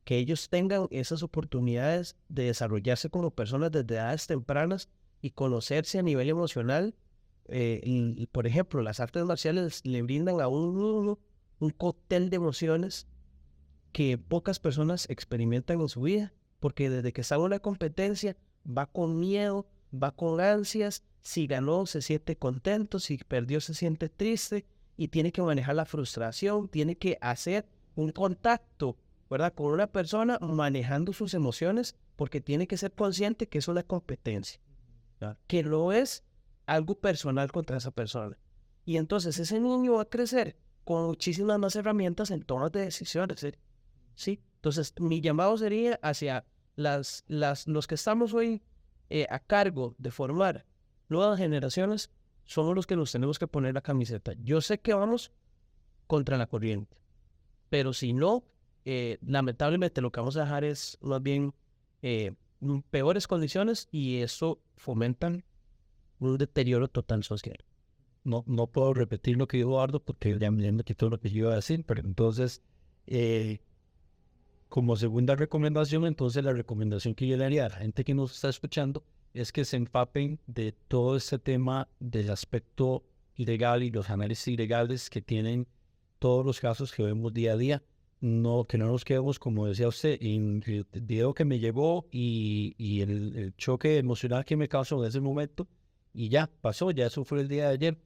que ellos tengan esas oportunidades de desarrollarse como personas desde edades tempranas y conocerse a nivel emocional. Y, por ejemplo, las artes marciales le brindan a un cóctel de emociones que pocas personas experimentan en su vida, porque desde que está en una competencia va con miedo, va con ansias, si ganó se siente contento, si perdió se siente triste y tiene que manejar la frustración, tiene que hacer un contacto, ¿verdad?, con una persona manejando sus emociones, porque tiene que ser consciente que es una competencia, ¿verdad?, que no es algo personal contra esa persona. Y entonces ese niño va a crecer con muchísimas más herramientas en tomas de decisiones, ¿sí? Entonces, mi llamado sería hacia los que estamos hoy a cargo de formar nuevas generaciones, somos los que nos tenemos que poner la camiseta. Yo sé que vamos contra la corriente, pero si no, lamentablemente lo que vamos a dejar es más bien peores condiciones y eso fomentan un deterioro total social. No puedo repetir lo que dijo Eduardo porque ya me quitó lo que yo iba a decir, pero entonces, como segunda recomendación, entonces la recomendación que yo le haría a la gente que nos está escuchando es que se empapen de todo este tema del aspecto legal y los análisis legales que tienen todos los casos que vemos día a día. Que no nos quedemos, como decía usted, en el video que me llevó y el choque emocional que me causó en ese momento, y ya pasó, ya eso fue el día de ayer.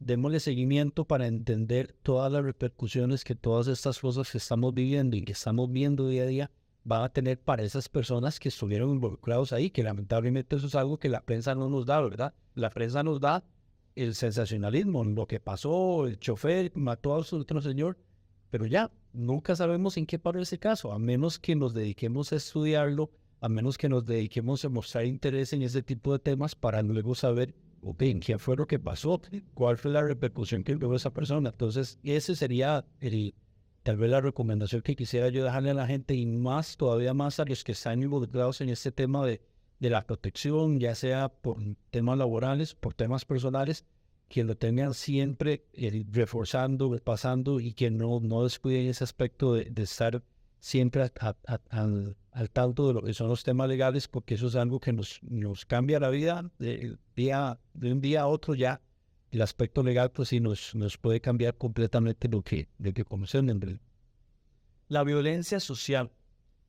Démosle seguimiento para entender todas las repercusiones que todas estas cosas que estamos viviendo y que estamos viendo día a día van a tener para esas personas que estuvieron involucrados ahí, que lamentablemente eso es algo que la prensa no nos da, ¿verdad? La prensa nos da el sensacionalismo, lo que pasó, el chofer mató a otro señor, pero ya, nunca sabemos en qué paró ese caso, a menos que nos dediquemos a estudiarlo, a menos que nos dediquemos a mostrar interés en ese tipo de temas para luego saber, ok, ¿qué fue lo que pasó? ¿Cuál fue la repercusión que tuvo esa persona? Entonces, ese sería tal vez la recomendación que quisiera yo dejarle a la gente y más, todavía más a los que están involucrados en este tema de la protección, ya sea por temas laborales, por temas personales, que lo tengan siempre reforzando, pasando y que no descuiden ese aspecto de estar siempre al tanto de lo que son los temas legales, porque eso es algo que nos cambia la vida de un día a otro. Ya el aspecto legal pues sí nos puede cambiar completamente lo que conocen. La violencia social.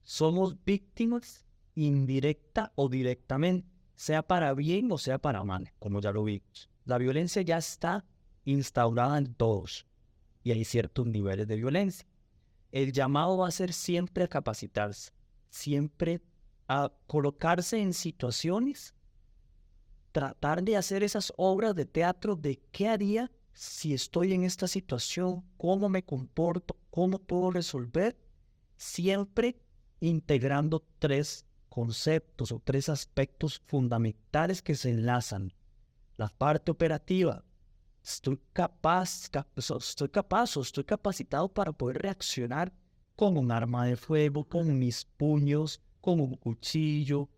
Somos víctimas indirecta o directamente, sea para bien o sea para mal, como ya lo vimos. La violencia ya está instaurada en todos y hay ciertos niveles de violencia. El llamado va a ser siempre a capacitarse, siempre a colocarse en situaciones tratar de hacer esas obras de teatro de qué haría si estoy en esta situación, cómo me comporto, cómo puedo resolver, siempre integrando 3 conceptos o 3 aspectos fundamentales que se enlazan. La parte operativa, estoy capacitado para poder reaccionar con un arma de fuego, con mis puños, con un cuchillo.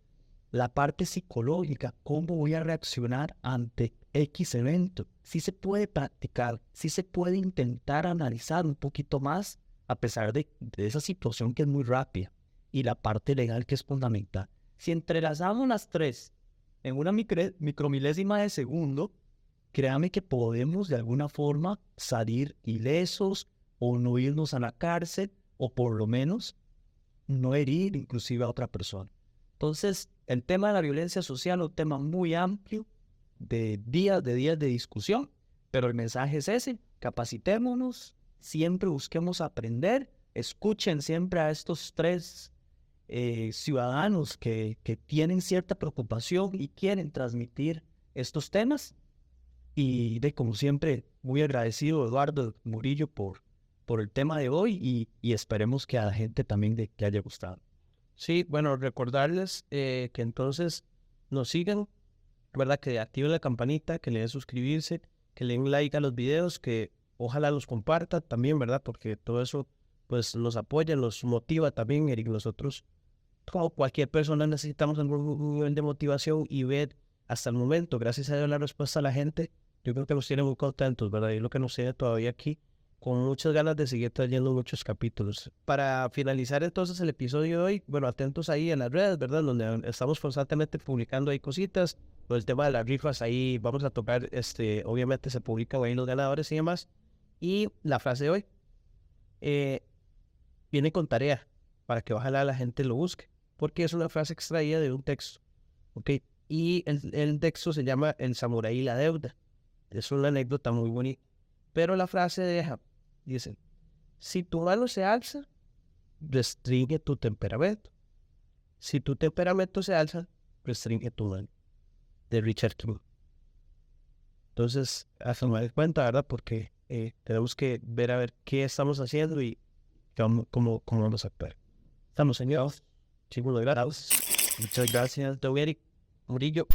La parte psicológica, cómo voy a reaccionar ante X evento. Sí se puede practicar, sí se puede intentar analizar un poquito más a pesar de esa situación que es muy rápida. Y la parte legal que es fundamental. Si entrelazamos las 3 en una micromilésima de segundo, créame que podemos de alguna forma salir ilesos o no irnos a la cárcel o por lo menos no herir inclusive a otra persona. Entonces, el tema de la violencia social es un tema muy amplio, de días de discusión, pero el mensaje es ese: capacitémonos, siempre busquemos aprender, escuchen siempre a estos 3 ciudadanos que tienen cierta preocupación y quieren transmitir estos temas. Y como siempre, muy agradecido, Eduardo Murillo, por el tema de hoy y esperemos que a la gente también le haya gustado. Sí, bueno, recordarles que entonces nos sigan, ¿verdad? Que activen la campanita, que le den suscribirse, que le den like a los videos, que ojalá los compartan también, ¿verdad? Porque todo eso pues los apoya, los motiva también, Eric. Nosotros, como cualquier persona, necesitamos algún nivel de motivación y ver hasta el momento, gracias a Dios, la respuesta a la gente, yo creo que nos tiene muy contentos, ¿verdad? Y es lo que nos tiene todavía aquí, con muchas ganas de seguir trayendo muchos capítulos. Para finalizar entonces el episodio de hoy, bueno, atentos ahí en las redes, ¿verdad? Donde estamos constantemente publicando ahí cositas. Por el tema de las rifas, ahí vamos a tocar, obviamente se publican ahí los ganadores y demás. Y la frase de hoy viene con tarea para que ojalá la gente lo busque, porque es una frase extraída de un texto, ¿ok? Y el texto se llama El samurái y la deuda. Es una anécdota muy bonita. Pero la frase dice: si tu mano se alza, restringe tu temperamento. Si tu temperamento se alza, restringe tu mano. De Richard King. Entonces, a tomar en cuenta, ¿verdad? Porque tenemos que ver a ver qué estamos haciendo y cómo vamos a actuar. Estamos, señores. Muchas gracias. Don Eric Murillo.